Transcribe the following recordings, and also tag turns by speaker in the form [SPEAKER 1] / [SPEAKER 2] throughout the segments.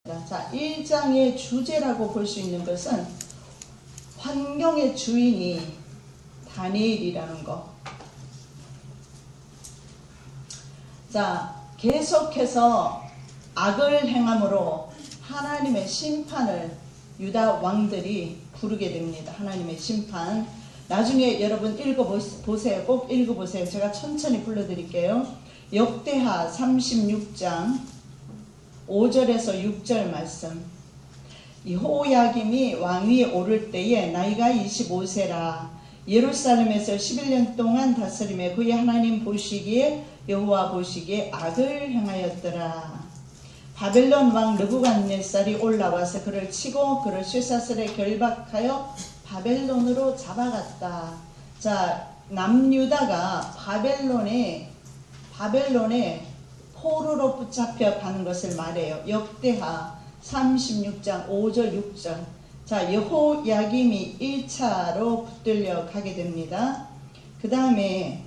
[SPEAKER 1] 자, 1장의 주제라고 볼 수 있는 것은 환경의 주인이 다니엘이라는 거. 자, 계속해서 악을 행함으로 하나님의 심판을 유다 왕들이 부르게 됩니다. 하나님의 심판. 나중에 여러분 읽어보세요. 꼭 읽어보세요. 제가 천천히 불러드릴게요. 역대하 36장 5절에서 6절 말씀. 여호야김이 왕위에 오를 때에 나이가 25세라. 예루살렘에서 11년 동안 다스림에 그의 하나님 보시기에 여호와 보시기에 악을 행하였더라. 바벨론 왕 느부갓네살이 올라와서 그를 치고 그를 쇠사슬에 결박하여 바벨론으로 잡아갔다. 자, 남유다가 바벨론에 포로로 붙잡혀 가는 것을 말해요. 역대하 36장 5절 6절. 자, 여호야김이 1차로 붙들려 가게 됩니다. 그 다음에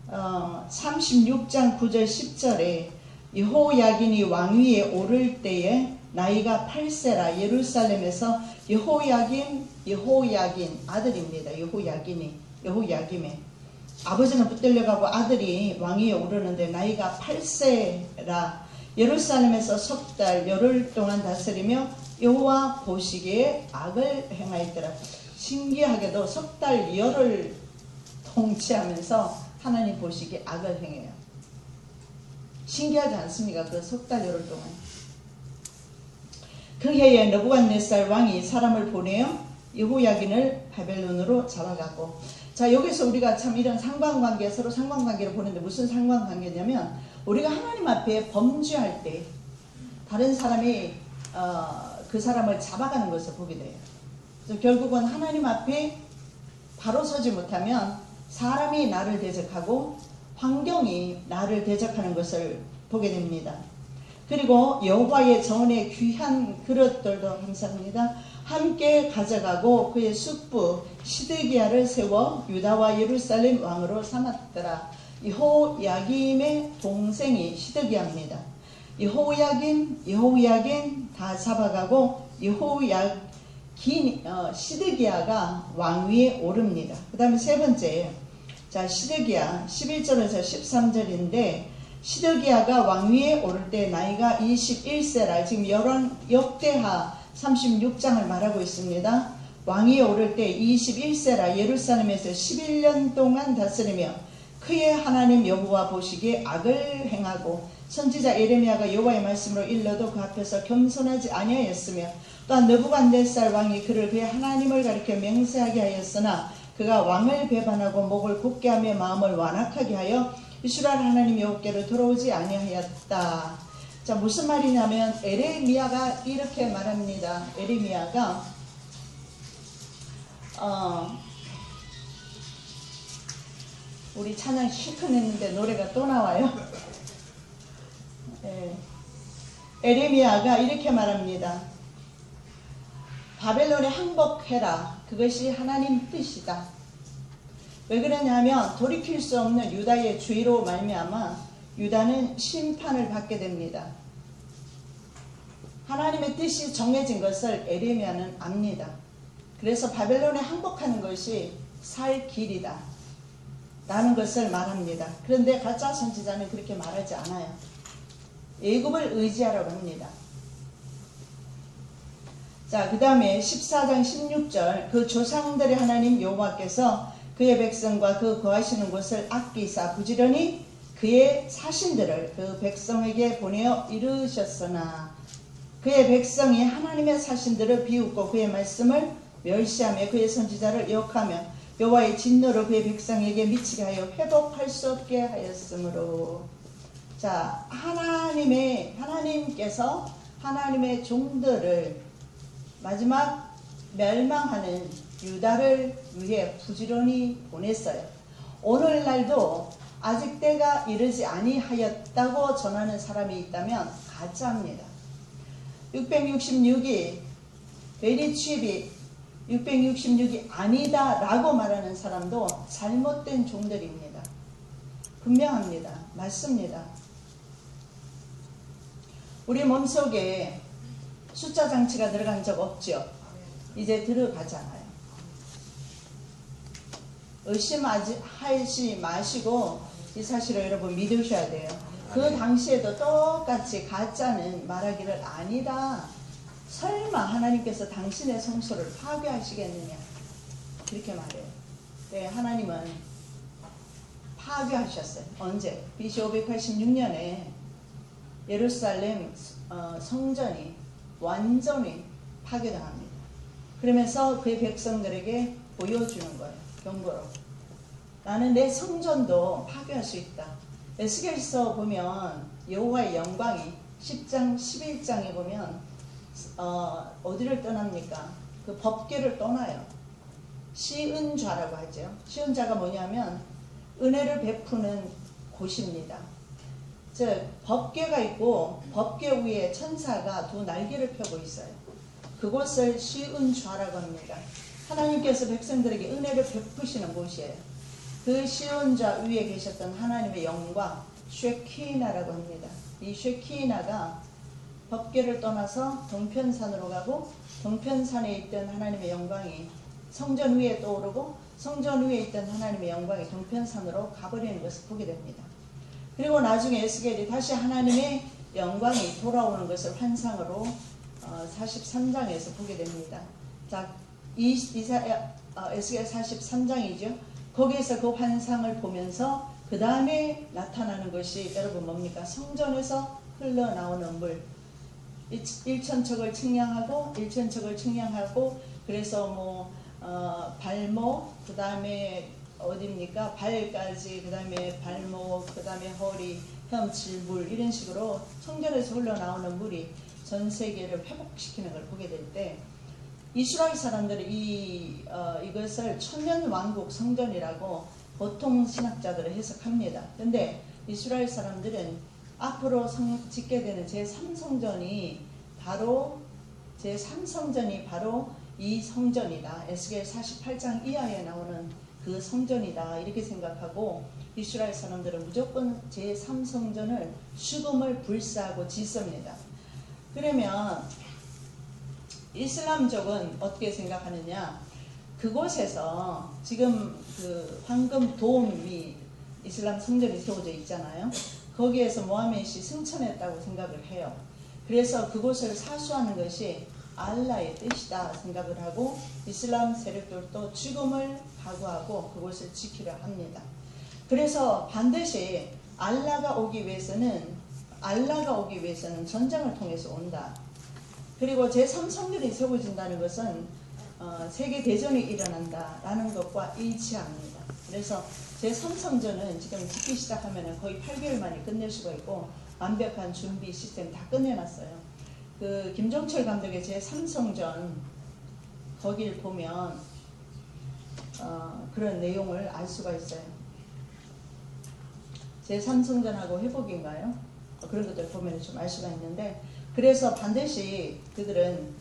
[SPEAKER 1] 36장 9절 10절에 여호야긴이 왕위에 오를 때에 나이가 8세라. 예루살렘에서 여호야긴 아들입니다. 여호야김의 아버지는 붙들려가고 아들이 왕위에 오르는데 나이가 8세라. 예루살렘에서 석 달 열흘 동안 다스리며 여호와 보시기에 악을 행하였더라. 신기하게도 석 달 열흘 통치하면서 하나님 보시기에 악을 행해요. 신기하지 않습니까? 그 석 달 열흘 동안. 그 해에 느부갓네살 왕이 사람을 보내어 여호야긴을 바벨론으로 잡아가고. 자, 여기서 우리가 참 이런 상관관계, 서로 상관관계를 보는데 무슨 상관관계냐면 우리가 하나님 앞에 범죄할 때 다른 사람이 그 사람을 잡아가는 것을 보게 돼요. 그래서 결국은 하나님 앞에 바로 서지 못하면 사람이 나를 대적하고 환경이 나를 대적하는 것을 보게 됩니다. 그리고 여호와의 전에 귀한 그릇들도 감사합니다. 함께 가져가고 그의 숙부 시드기야를 세워 유다와 예루살렘 왕으로 삼았더라. 여호야김의 동생이 시드기야입니다. 여호야긴 다 잡아가고 시드기야가 왕위에 오릅니다. 그 다음에 세 번째, 자, 시드기야 11절에서 13절인데 시드기야가 왕위에 오를 때 나이가 21세라. 지금 역대하 36장을 말하고 있습니다. 왕위에 오를 때 21세라. 예루살렘에서 11년 동안 다스리며 그의 하나님 여호와 보시기에 악을 행하고 선지자 예레미야가 여호와의 말씀으로 일러도 그 앞에서 겸손하지 아니하였으며 또한 느부갓네살 왕이 그를 그의 하나님을 가리켜 맹세하게 하였으나 그가 왕을 배반하고 목을 굳게 하며 마음을 완악하게 하여 이스라엘 하나님 여호와께로 돌아오지 아니하였다. 자, 무슨 말이냐면 에레미야가 이렇게 말합니다. 에레미야가 우리 찬양 실컷 했는데 노래가 또 나와요. 네. 에레미야가 이렇게 말합니다. 바벨론에 항복해라. 그것이 하나님 뜻이다. 왜 그러냐면 돌이킬 수 없는 유다의 죄로 말미암아 유다는 심판을 받게 됩니다. 하나님의 뜻이 정해진 것을 에레미야는 압니다. 그래서 바벨론에 항복하는 것이 살 길이다 라는 것을 말합니다. 그런데 가짜 선지자는 그렇게 말하지 않아요. 애굽을 의지하라고 합니다. 자, 그 다음에 14장 16절 그 조상들의 하나님 여호와께서 그의 백성과 그 거하시는 곳을 아끼사 부지런히 그의 사신들을 그 백성에게 보내어 이르셨으나 그의 백성이 하나님의 사신들을 비웃고 그의 말씀을 멸시하며 그의 선지자를 욕하며 여호와의 진노로 그의 백성에게 미치게 하여 회복할 수 없게 하였으므로. 자, 하나님께서 하나님의 종들을 마지막 멸망하는 유다를 위해 부지런히 보냈어요. 오늘날도 아직 때가 이르지 아니하였다고 전하는 사람이 있다면 가짜입니다. 666이 베리칩이 666이 아니다 라고 말하는 사람도 잘못된 종들입니다. 분명합니다. 맞습니다. 우리 몸속에 숫자 장치가 들어간 적 없죠? 이제 들어가잖아요. 의심하지 마시고 이 사실을 여러분 믿으셔야 돼요. 그 당시에도 똑같이 가짜는 말하기를 아니다. 설마 하나님께서 당신의 성소를 파괴하시겠느냐. 그렇게 말해요. 네, 하나님은 파괴하셨어요. 언제? BC 586년에 예루살렘 성전이 완전히 파괴당합니다. 그러면서 그의 백성들에게 보여주는 거예요. 경고로. 나는 내 성전도 파괴할 수 있다. 에스겔서 보면 여호와의 영광이 10장 11장에 보면 어디를 떠납니까? 그 법궤를 떠나요. 시은좌라고 하죠. 시은좌가 뭐냐면 은혜를 베푸는 곳입니다. 즉 법궤가 있고 법궤 위에 천사가 두 날개를 펴고 있어요. 그곳을 시은좌라고 합니다. 하나님께서 백성들에게 은혜를 베푸시는 곳이에요. 그 시은좌 위에 계셨던 하나님의 영광 쉐키나라고 합니다. 이 쉐키나가 법궤를 떠나서 동편산으로 가고 동편산에 있던 하나님의 영광이 성전 위에 떠오르고 성전 위에 있던 하나님의 영광이 동편산으로 가버리는 것을 보게 됩니다. 그리고 나중에 에스겔이 다시 하나님의 영광이 돌아오는 것을 환상으로 43장에서 보게 됩니다. 자, 에스겔 43장이죠. 거기에서 그 환상을 보면서 그 다음에 나타나는 것이 여러분 뭡니까? 성전에서 흘러나오는 물. 1천척을 측량하고 1천척을 측량하고 그래서 발목 그 다음에 어디입니까? 발까지 그 다음에 발목 그 다음에 허리 혐칠물 이런 식으로 성전에서 흘러나오는 물이 전 세계를 회복시키는 걸 보게 될 때 이스라엘 사람들이 이것을 천년왕국 성전이라고 보통 신학자들은 해석합니다. 근데 이스라엘 사람들은 앞으로 짓게 되는 제3성전이 바로 이 성전이다. 에스겔 48장 이하에 나오는 그 성전이다. 이렇게 생각하고 이스라엘 사람들은 무조건 제3성전을 수금을 불사하고 짓습니다. 그러면 이슬람족은 어떻게 생각하느냐? 그곳에서 지금 그 황금 돔이 이슬람 성전이 세워져 있잖아요. 거기에서 모하메드이 승천했다고 생각을 해요. 그래서 그곳을 사수하는 것이 알라의 뜻이다 생각을 하고 이슬람 세력들도 죽음을 각오하고 그곳을 지키려 합니다. 그래서 반드시 알라가 오기 위해서는 전쟁을 통해서 온다. 그리고 제3성전이 세워진다는 것은 세계대전이 일어난다라는 것과 일치합니다. 그래서 제3성전은 지금 짓기 시작하면 거의 8개월 만에 끝낼 수가 있고 완벽한 준비 시스템 다 끝내놨어요. 그 김종철 감독의 제3성전 거기를 보면 그런 내용을 알 수가 있어요. 제3성전하고 회복인가요? 그런 것들을 보면 좀 알 수가 있는데 그래서 반드시 그들은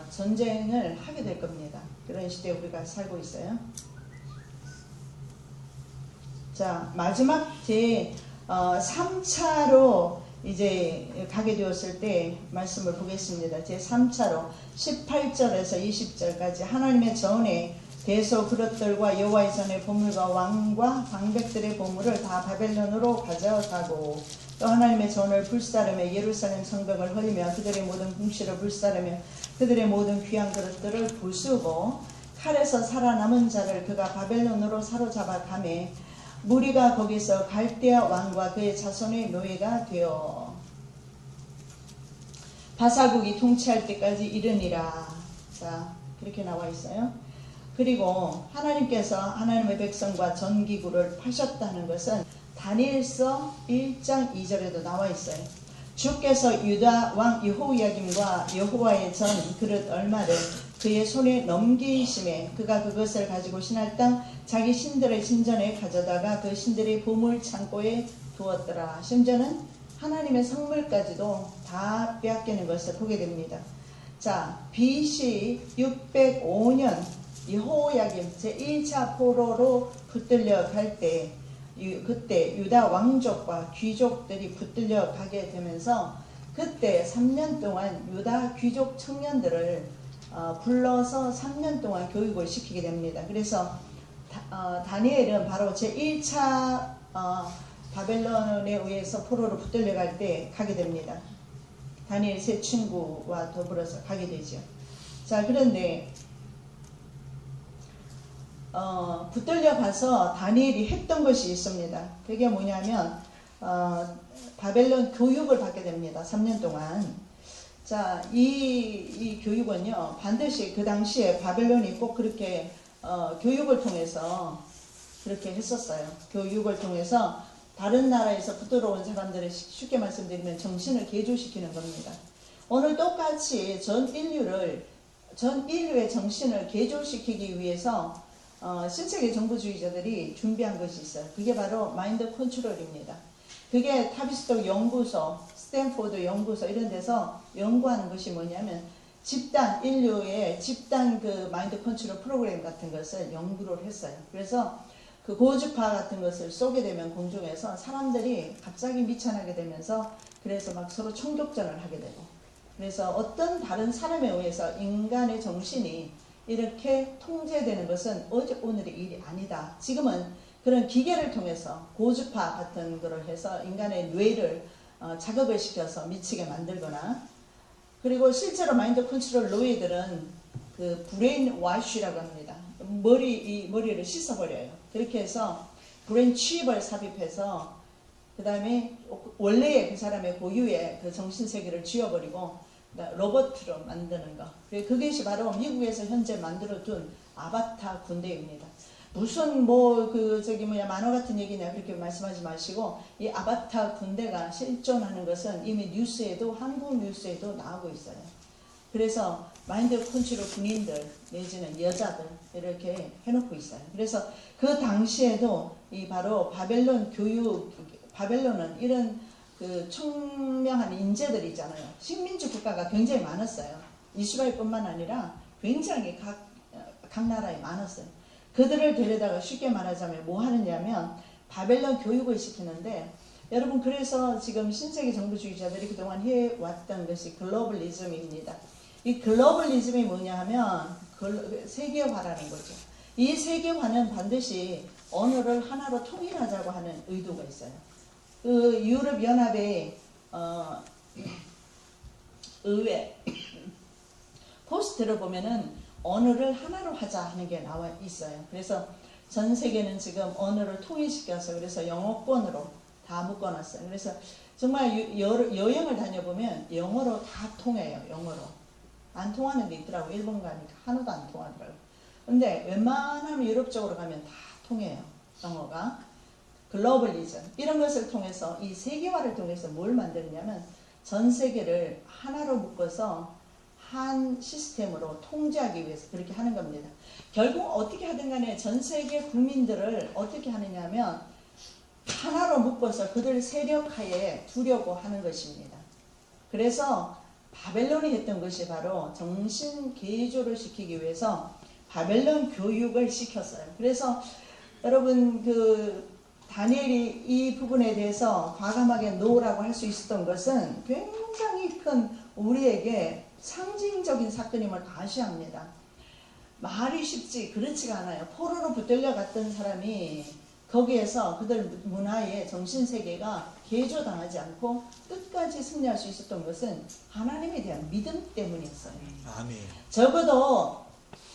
[SPEAKER 1] 전쟁을 하게 될 겁니다. 그런 시대에 우리가 살고 있어요. 자, 마지막 제 3차로 이제 가게 되었을 때 말씀을 보겠습니다. 제 3차로 18절에서 20절까지 하나님의 전에 대소 그릇들과 여호와의 전의 보물과 왕과 방백들의 보물을 다 바벨론으로 가져가고 또 하나님의 전을 불사르며 예루살렘 성벽을 헐리며 그들의 모든 궁실을 불사르며 그들의 모든 귀한 그릇들을 부수고 칼에서 살아남은 자를 그가 바벨론으로 사로잡아 가매 무리가 거기서 갈대아 왕과 그의 자손의 노예가 되어 바사국이 통치할 때까지 이르니라. 자, 그렇게 나와 있어요. 그리고 하나님께서 하나님의 백성과 전기구를 파셨다는 것은 다니엘서 1장 2절에도 나와 있어요. 주께서 유다 왕 여호야김과 여호와의 전 그릇 얼마를 그의 손에 넘기심에 그가 그것을 가지고 신할 땅 자기 신들의 신전에 가져다가 그 신들의 보물 창고에 두었더라. 심지어는 하나님의 성물까지도 다 빼앗기는 것을 보게 됩니다. 자, BC 605년 여호야김 제1차 포로로 붙들려 갈 때 그때 유다 왕족과 귀족들이 붙들려 가게 되면서 그때 3년 동안 유다 귀족 청년들을 불러서 3년 동안 교육을 시키게 됩니다. 그래서 다니엘은 바로 제1차 바벨론에 의해서 포로로 붙들려갈 때 가게 됩니다. 다니엘 세 친구와 더불어서 가게 되죠. 자, 그런데 붙들려가서 다니엘이 했던 것이 있습니다. 그게 뭐냐면 바벨론 교육을 받게 됩니다. 3년 동안. 자, 이 교육은요, 반드시 그 당시에 바벨론이 꼭 그렇게 교육을 통해서 그렇게 했었어요. 교육을 통해서 다른 나라에서 붙들어온 사람들을 쉽게 말씀드리면 정신을 개조시키는 겁니다. 오늘 똑같이 전 인류의 정신을 개조시키기 위해서 신세계 정부주의자들이 준비한 것이 있어요. 그게 바로 마인드 컨트롤입니다. 그게 타비스토 연구소, 스탠포드 연구소 이런 데서 연구하는 것이 뭐냐면 인류의 집단 그 마인드 컨트롤 프로그램 같은 것을 연구를 했어요. 그래서 그 고주파 같은 것을 쏘게 되면 공중에서 사람들이 갑자기 미천하게 되면서 그래서 막 서로 총격전을 하게 되고, 그래서 어떤 다른 사람에 의해서 인간의 정신이 이렇게 통제되는 것은 어제 오늘의 일이 아니다. 지금은 그런 기계를 통해서 고주파 같은 거를 해서 인간의 뇌를 자극을 시켜서 미치게 만들거나, 그리고 실제로 마인드 컨트롤 노예들은 그 브레인 와쉬라고 합니다. 머리를 씻어버려요. 그렇게 해서 브레인 칩을 삽입해서 그 다음에 원래의 그 사람의 고유의 그 정신세계를 지워버리고 로봇으로 만드는 거. 그것이 바로 미국에서 현재 만들어둔 아바타 군대입니다. 무슨 만화 같은 얘기냐 그렇게 말씀하지 마시고, 이 아바타 군대가 실존하는 것은 이미 뉴스에도, 한국 뉴스에도 나오고 있어요. 그래서 마인드 컨트롤 군인들 내지는 여자들 이렇게 해놓고 있어요. 그래서 그 당시에도 이 바로 바벨론은 이런 그 총명한 인재들이 있잖아요. 식민지 국가가 굉장히 많았어요. 이스라엘뿐만 아니라 굉장히 각 나라에 많았어요. 그들을 데려다가 쉽게 말하자면 뭐 하느냐면 바벨론 교육을 시키는데, 여러분 그래서 지금 신세계 정부주의자들이 그동안 해왔던 것이 글로벌리즘입니다. 이 글로벌리즘이 뭐냐 하면 세계화라는 거죠. 이 세계화는 반드시 언어를 하나로 통일하자고 하는 의도가 있어요. 그 유럽연합의 의회 포스트를 보면은 언어를 하나로 하자 하는 게 나와 있어요. 그래서 전 세계는 지금 언어를 통일시켜서 그래서 영어권으로 다 묶어놨어요. 그래서 정말 여행을 다녀보면 영어로 다 통해요. 영어로. 안 통하는 데 있더라고. 일본 가니까 하나도 안 통하더라고요. 근데 웬만하면 유럽 쪽으로 가면 다 통해요. 영어가. 글로벌리즘. 이런 것을 통해서 이 세계화를 통해서 뭘 만드느냐면 전 세계를 하나로 묶어서 한 시스템으로 통제하기 위해서 그렇게 하는 겁니다. 결국 어떻게 하든 간에 전 세계 국민들을 어떻게 하느냐면 하나로 묶어서 그들 세력하에 두려고 하는 것입니다. 그래서 바벨론이 했던 것이 바로 정신 개조를 시키기 위해서 바벨론 교육을 시켰어요. 그래서 여러분 다니엘이 이 부분에 대해서 과감하게 노라고 할 수 있었던 것은 굉장히 큰 우리에게 상징적인 사건임을 과시합니다. 말이 쉽지 그렇지가 않아요. 포로로 붙들려 갔던 사람이 거기에서 그들 문화의 정신세계가 개조당하지 않고 끝까지 승리할 수 있었던 것은 하나님에 대한 믿음 때문이었어요.
[SPEAKER 2] 아멘.
[SPEAKER 1] 적어도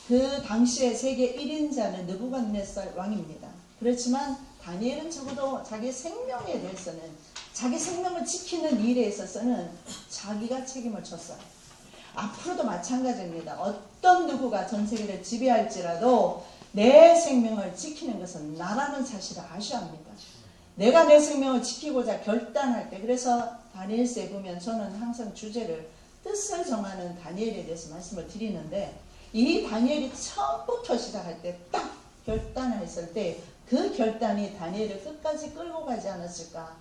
[SPEAKER 1] 그 당시에 세계 1인자는 느부갓네살 왕입니다. 그렇지만 다니엘은 적어도 자기 생명에 대해서는, 자기 생명을 지키는 일에 있어서는 자기가 책임을 졌어요. 앞으로도 마찬가지입니다. 어떤 누구가 전 세계를 지배할지라도 내 생명을 지키는 것은 나라는 사실을 아셔야 합니다. 내가 내 생명을 지키고자 결단할 때, 그래서 다니엘서에 보면 저는 항상 주제를 뜻을 정하는 다니엘에 대해서 말씀을 드리는데, 이 다니엘이 처음부터 시작할 때 딱 결단했을 때 그 결단이 다니엘을 끝까지 끌고 가지 않았을까,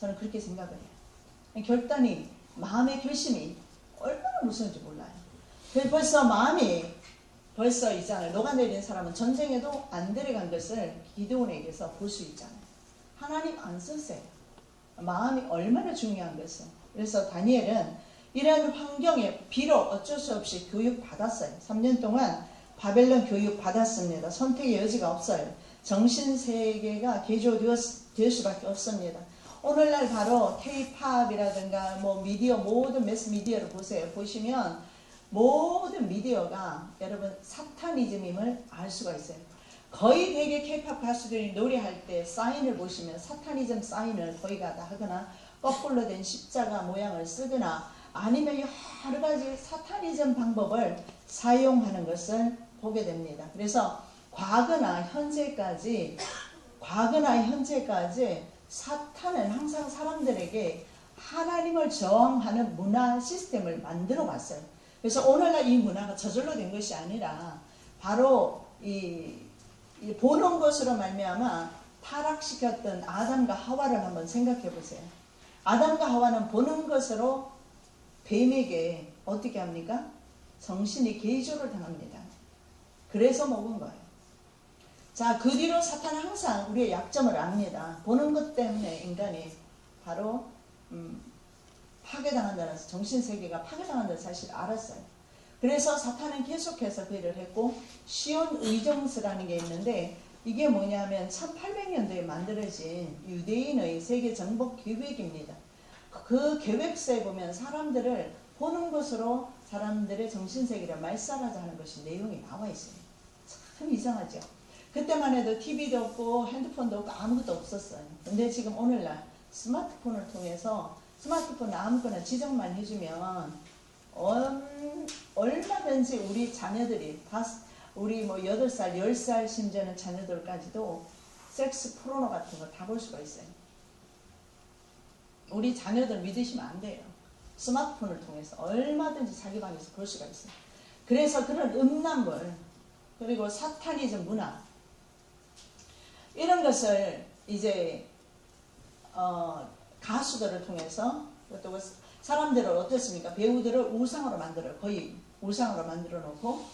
[SPEAKER 1] 저는 그렇게 생각을 해요. 결단이, 마음의 결심이 얼마나 무서운지 몰라요. 벌써 마음이 벌써 있잖아요. 녹아내린 사람은 전쟁에도 안 데려간 것을 기드온에게서 볼 수 있잖아요. 하나님 안 쓰세요. 마음이 얼마나 중요한 것을. 그래서 다니엘은 이런 환경에 비록 어쩔 수 없이 교육받았어요. 3년 동안 바벨론 교육받았습니다. 선택의 여지가 없어요. 정신세계가 개조될 수밖에 없습니다. 오늘날 바로 K-팝이라든가 뭐 미디어, 모든 매스미디어를 보세요. 보시면 모든 미디어가 여러분 사타니즘임을 알 수가 있어요. 거의 대개 K-팝 가수들이 노래할 때 사인을 보시면 사타니즘 사인을 거의 다 하거나 거꾸로 된 십자가 모양을 쓰거나 아니면 여러 가지 사타니즘 방법을 사용하는 것을 보게 됩니다. 그래서 과거나 현재까지 사탄은 항상 사람들에게 하나님을 저항하는 문화 시스템을 만들어 왔어요. 그래서 오늘날 이 문화가 저절로 된 것이 아니라 바로 이 보는 것으로 말미암아 타락시켰던 아담과 하와를 한번 생각해 보세요. 아담과 하와는 보는 것으로 뱀에게 어떻게 합니까? 정신이 개조를 당합니다. 그래서 먹은 거예요. 자, 그 뒤로 사탄은 항상 우리의 약점을 압니다. 보는 것 때문에 인간이 바로 파괴당한다는, 정신세계가 파괴당한다는 사실을 알았어요. 그래서 사탄은 계속해서 그 일을 했고, 시온 의정서라는 게 있는데 이게 뭐냐면 1800년도에 만들어진 유대인의 세계 정복 계획입니다. 그 계획서에 보면 사람들을 보는 것으로 사람들의 정신세계를 말살하자는 것이 내용이 나와 있어요. 참 이상하죠. 그때만 해도 TV도 없고 핸드폰도 없고 아무것도 없었어요. 근데 지금 오늘날 스마트폰을 통해서 스마트폰 아무거나 지정만 해주면 얼마든지 우리 자녀들이 우리 뭐 8살, 10살 심지어는 자녀들까지도 섹스 포르노 같은 거 다 볼 수가 있어요. 우리 자녀들 믿으시면 안 돼요. 스마트폰을 통해서 얼마든지 자기 방에서 볼 수가 있어요. 그래서 그런 음란물 그리고 사타니즘 문화 이런 것을 이제 가수들을 통해서 또 사람들을 어떻습니까? 배우들을 우상으로 만들어요. 거의 우상으로 만들어 놓고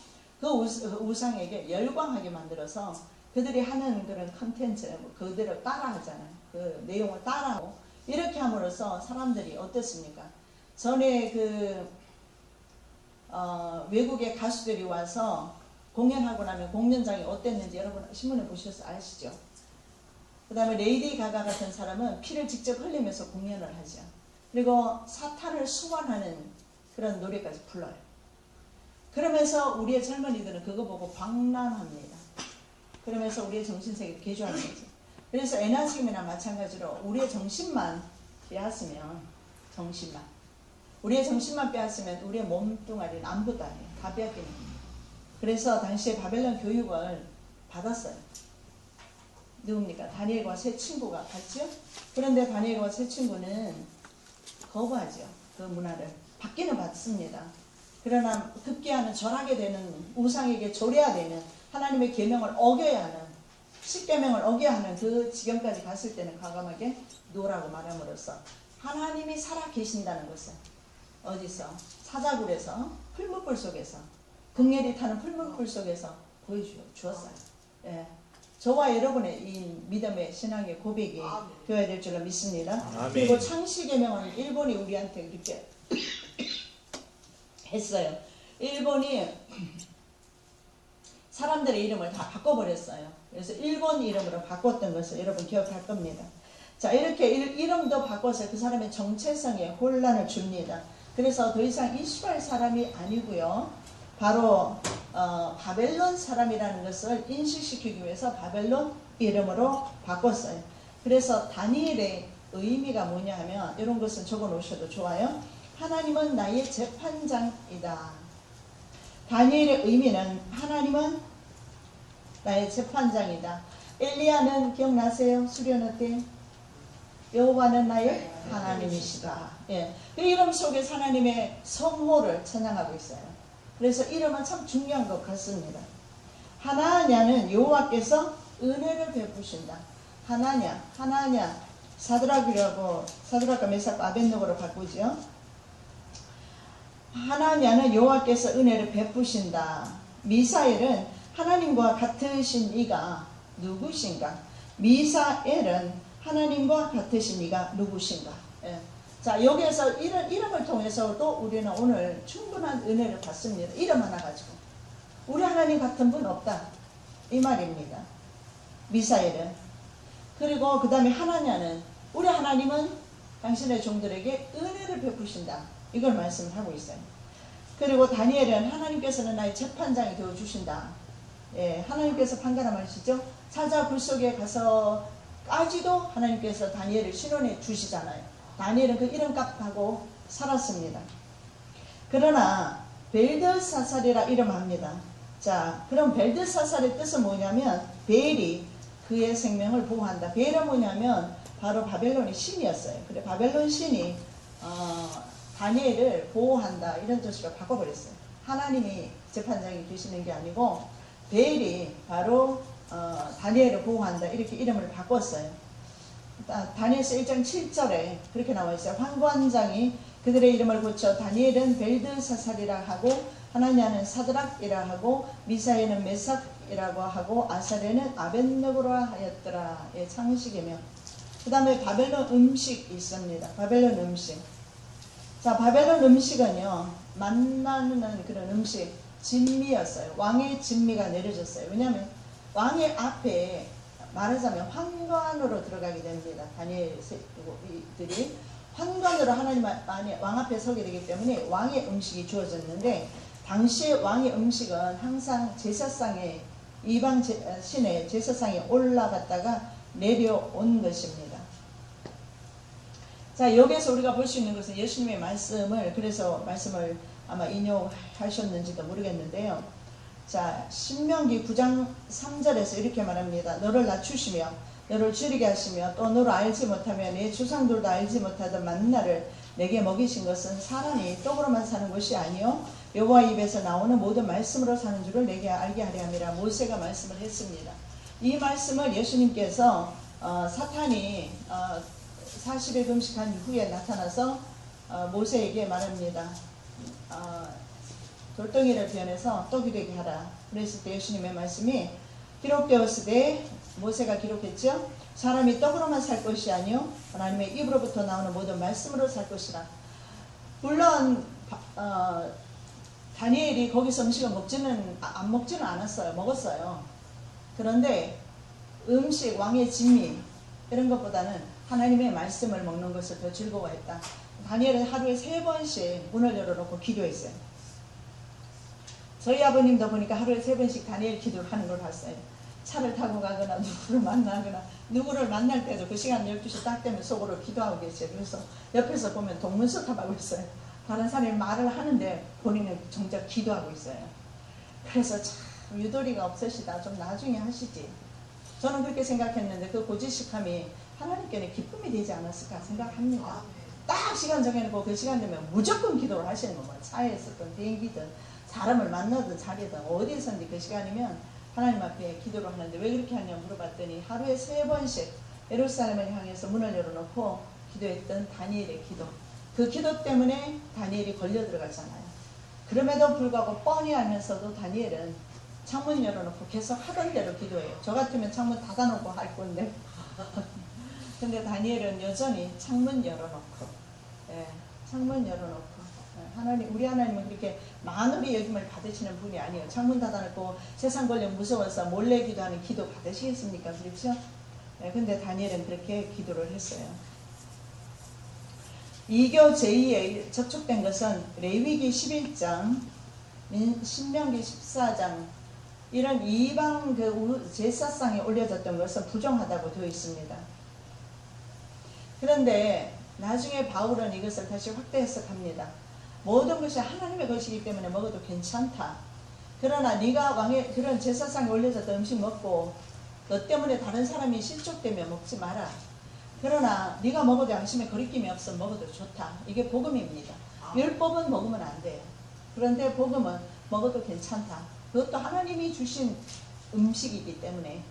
[SPEAKER 1] 그 우상에게 열광하게 만들어서 그들이 하는 그런 컨텐츠 그대로 따라하잖아요. 그 내용을 따라하고 이렇게 함으로써 사람들이 어떻습니까? 전에 외국의 가수들이 와서 공연하고 나면 공연장이 어땠는지 여러분 신문에 보셔서 아시죠? 그 다음에 레이디 가가 같은 사람은 피를 직접 흘리면서 공연을 하죠. 그리고 사탄을 수반하는 그런 노래까지 불러요. 그러면서 우리의 젊은이들은 그거 보고 광란합니다. 그러면서 우리의 정신세계를 개조하는 거죠. 그래서 에나스김이나 마찬가지로 우리의 정신만 빼앗으면 우리의 정신만 빼앗으면 우리의 몸뚱아리는 아무것도 아니에요. 다 빼앗기는 겁니다. 그래서 당시에 바벨론 교육을 받았어요. 누굽니까? 다니엘과 세 친구가 갔죠? 그런데 다니엘과 세 친구는 거부하죠. 그 문화를. 받기는 받습니다. 그러나 급기야는 절하게 되는, 우상에게 절해야 되는, 하나님의 계명을 어겨야 하는, 십계명을 어겨야 하는 그 지경까지 갔을 때는 과감하게 노라고 말함으로써 하나님이 살아 계신다는 것을 어디서? 사자굴에서 풀무불 속에서 극렬이 타는 풀무불 속에서 보여주었어요. 예. 저와 여러분의 이 믿음의 신앙의 고백이 되어야 될 줄로 믿습니다. 아멘. 그리고 창시계명은 일본이 우리한테 이렇게 했어요. 일본이 사람들의 이름을 다 바꿔버렸어요. 그래서 일본 이름으로 바꿨던 것을 여러분 기억할 겁니다. 자, 이렇게 이름도 바꿔서 그 사람의 정체성에 혼란을 줍니다. 그래서 더 이상 이스라엘 사람이 아니고요. 바로 바벨론 사람이라는 것을 인식시키기 위해서 바벨론 이름으로 바꿨어요. 그래서 다니엘의 의미가 뭐냐 하면 이런 것은 적어 놓으셔도 좋아요. 하나님은 나의 재판장이다. 다니엘의 의미는 하나님은 나의 재판장이다. 엘리야는 기억나세요? 수련회 때 여호와는 나의 하나님이시다. 예. 그 이름 속에 하나님의 성호를 찬양하고 있어요. 그래서 이름은 참 중요한 것 같습니다. 하나냐는 여호와께서 은혜를 베푸신다. 하나냐 사드락과 메삭 아벳느고로 바꾸죠. 하나냐는 여호와께서 은혜를 베푸신다. 미사엘은 하나님과 같으신 이가 누구신가? 미사엘은 하나님과 같으신 이가 누구신가? 예. 자, 자, 여기에서 이런 이름을 통해서도 우리는 오늘 충분한 은혜를 받습니다. 이름 하나 가지고. 우리 하나님 같은 분 없다. 이 말입니다. 미사엘은. 그리고 그 다음에 하나냐는 우리 하나님은 당신의 종들에게 은혜를 베푸신다. 이걸 말씀하고 있어요. 그리고 다니엘은 하나님께서는 나의 재판장이 되어주신다. 예, 하나님께서 판가름하시죠. 사자 굴 속에 가서까지도 하나님께서 다니엘을 신원해 주시잖아요. 다니엘은 그 이름값하고 살았습니다. 그러나 벨드사살이라 이름합니다. 자, 그럼 벨드사살의 뜻은 뭐냐면 벨이 그의 생명을 보호한다. 벨은 뭐냐면 바로 바벨론의 신이었어요. 그래 바벨론 신이 다니엘을 보호한다 이런 뜻으로 바꿔버렸어요. 하나님이 재판장이 되시는 게 아니고 벨이 바로 다니엘을 보호한다 이렇게 이름을 바꿨어요. 다니엘서 1장 7절에 그렇게 나와 있어요. 환관장이 그들의 이름을 고쳐 다니엘은 벨드사살이라 하고 하나냐는 사드락이라 하고 미사엘은 메삭이라고 하고 아사레는 아벳느고라 하였더라. 예, 창식이며 그 다음에 바벨론 음식 있습니다. 바벨론 음식. 자, 바벨론 음식은요 만나는 그런 음식 진미였어요. 왕의 진미가 내려졌어요. 왜냐하면 왕의 앞에 말하자면 환관으로 들어가게 됩니다. 다니엘들이 환관으로 하나님 왕 앞에 서게 되기 때문에 왕의 음식이 주어졌는데 당시에 왕의 음식은 항상 제사상에 이방 신의 제사상에 올라갔다가 내려온 것입니다. 자, 여기에서 우리가 볼 수 있는 것은 예수님의 말씀을 그래서 말씀을 아마 인용하셨는지도 모르겠는데요. 자, 신명기 9장 3절에서 이렇게 말합니다. 너를 낮추시며 너를 줄이게 하시며 또 너를 알지 못하며 내 조상들도 알지 못하던 만나를 내게 먹이신 것은 사람이 떡으로만 사는 것이 아니요 여호와 입에서 나오는 모든 말씀으로 사는 줄을 내게 알게 하려 함이라. 모세가 말씀을 했습니다. 이 말씀을 예수님께서 사탄이 40일 금식한 후에 나타나서 모세에게 말합니다. 돌덩이를 변해서 떡이 되게 하라. 그랬을 때 예수님의 말씀이 기록되었을 때 모세가 기록했죠. 사람이 떡으로만 살 것이 아니요 하나님의 입으로부터 나오는 모든 말씀으로 살 것이라. 물론 다니엘이 거기서 음식을 안 먹지는 않았어요. 먹었어요. 그런데 음식, 왕의 진미 이런 것보다는 하나님의 말씀을 먹는 것을 더 즐거워했다. 다니엘은 하루에 3번씩 문을 열어놓고 기도했어요. 저희 아버님도 보니까 하루에 3번씩 다니엘 기도를 하는 걸 봤어요. 차를 타고 가거나 누구를 만나거나 누구를 만날 때도 그 시간 12시 딱 되면 속으로 기도하고 계세요. 그래서 옆에서 보면 동문서답하고 있어요. 다른 사람이 말을 하는데 본인은 정작 기도하고 있어요. 그래서 참 유도리가 없으시다. 좀 나중에 하시지. 저는 그렇게 생각했는데 그 고지식함이 하나님께는 기쁨이 되지 않았을까 생각합니다. 딱 시간 정해놓고 그 시간 되면 무조건 기도를 하시는 거예요. 차에 있었던 비행기든 사람을 만나든 자리든 어디서든지 그 시간이면 하나님 앞에 기도를 하는데 왜 그렇게 하냐 물어봤더니 하루에 3번씩 예루살렘을 향해서 문을 열어놓고 기도했던 다니엘의 기도. 그 기도 때문에 다니엘이 걸려 들어갔잖아요. 그럼에도 불구하고 뻔히 알면서도 다니엘은 창문 열어놓고 계속 하던 대로 기도해요. 저 같으면 창문 닫아놓고 할 건데 근데 다니엘은 여전히 창문 열어놓고 창문 열어놓고 우리 하나님은 그렇게 만우리 여김을 받으시는 분이 아니에요. 창문 닫아놓고 세상 권력 무서워서 몰래 기도하는 기도 받으시겠습니까? 그렇죠? 근데 다니엘은 그렇게 기도를 했어요. 이교 제2에 접촉된 것은 레위기 11장, 신명기 14장 이런 이방 그 제사상에 올려졌던 것은 부정하다고 되어 있습니다. 그런데 나중에 바울은 이것을 다시 확대 해석합니다. 모든 것이 하나님의 것이기 때문에 먹어도 괜찮다. 그러나 네가 왕의 그런 제사상에 올려졌던 음식 먹고 너 때문에 다른 사람이 실족되면 먹지 마라. 그러나 네가 먹어도 양심에 거리낌이 없으면 먹어도 좋다. 이게 복음입니다. 율법은 먹으면 안 돼요. 그런데 복음은 먹어도 괜찮다. 그것도 하나님이 주신 음식이기 때문에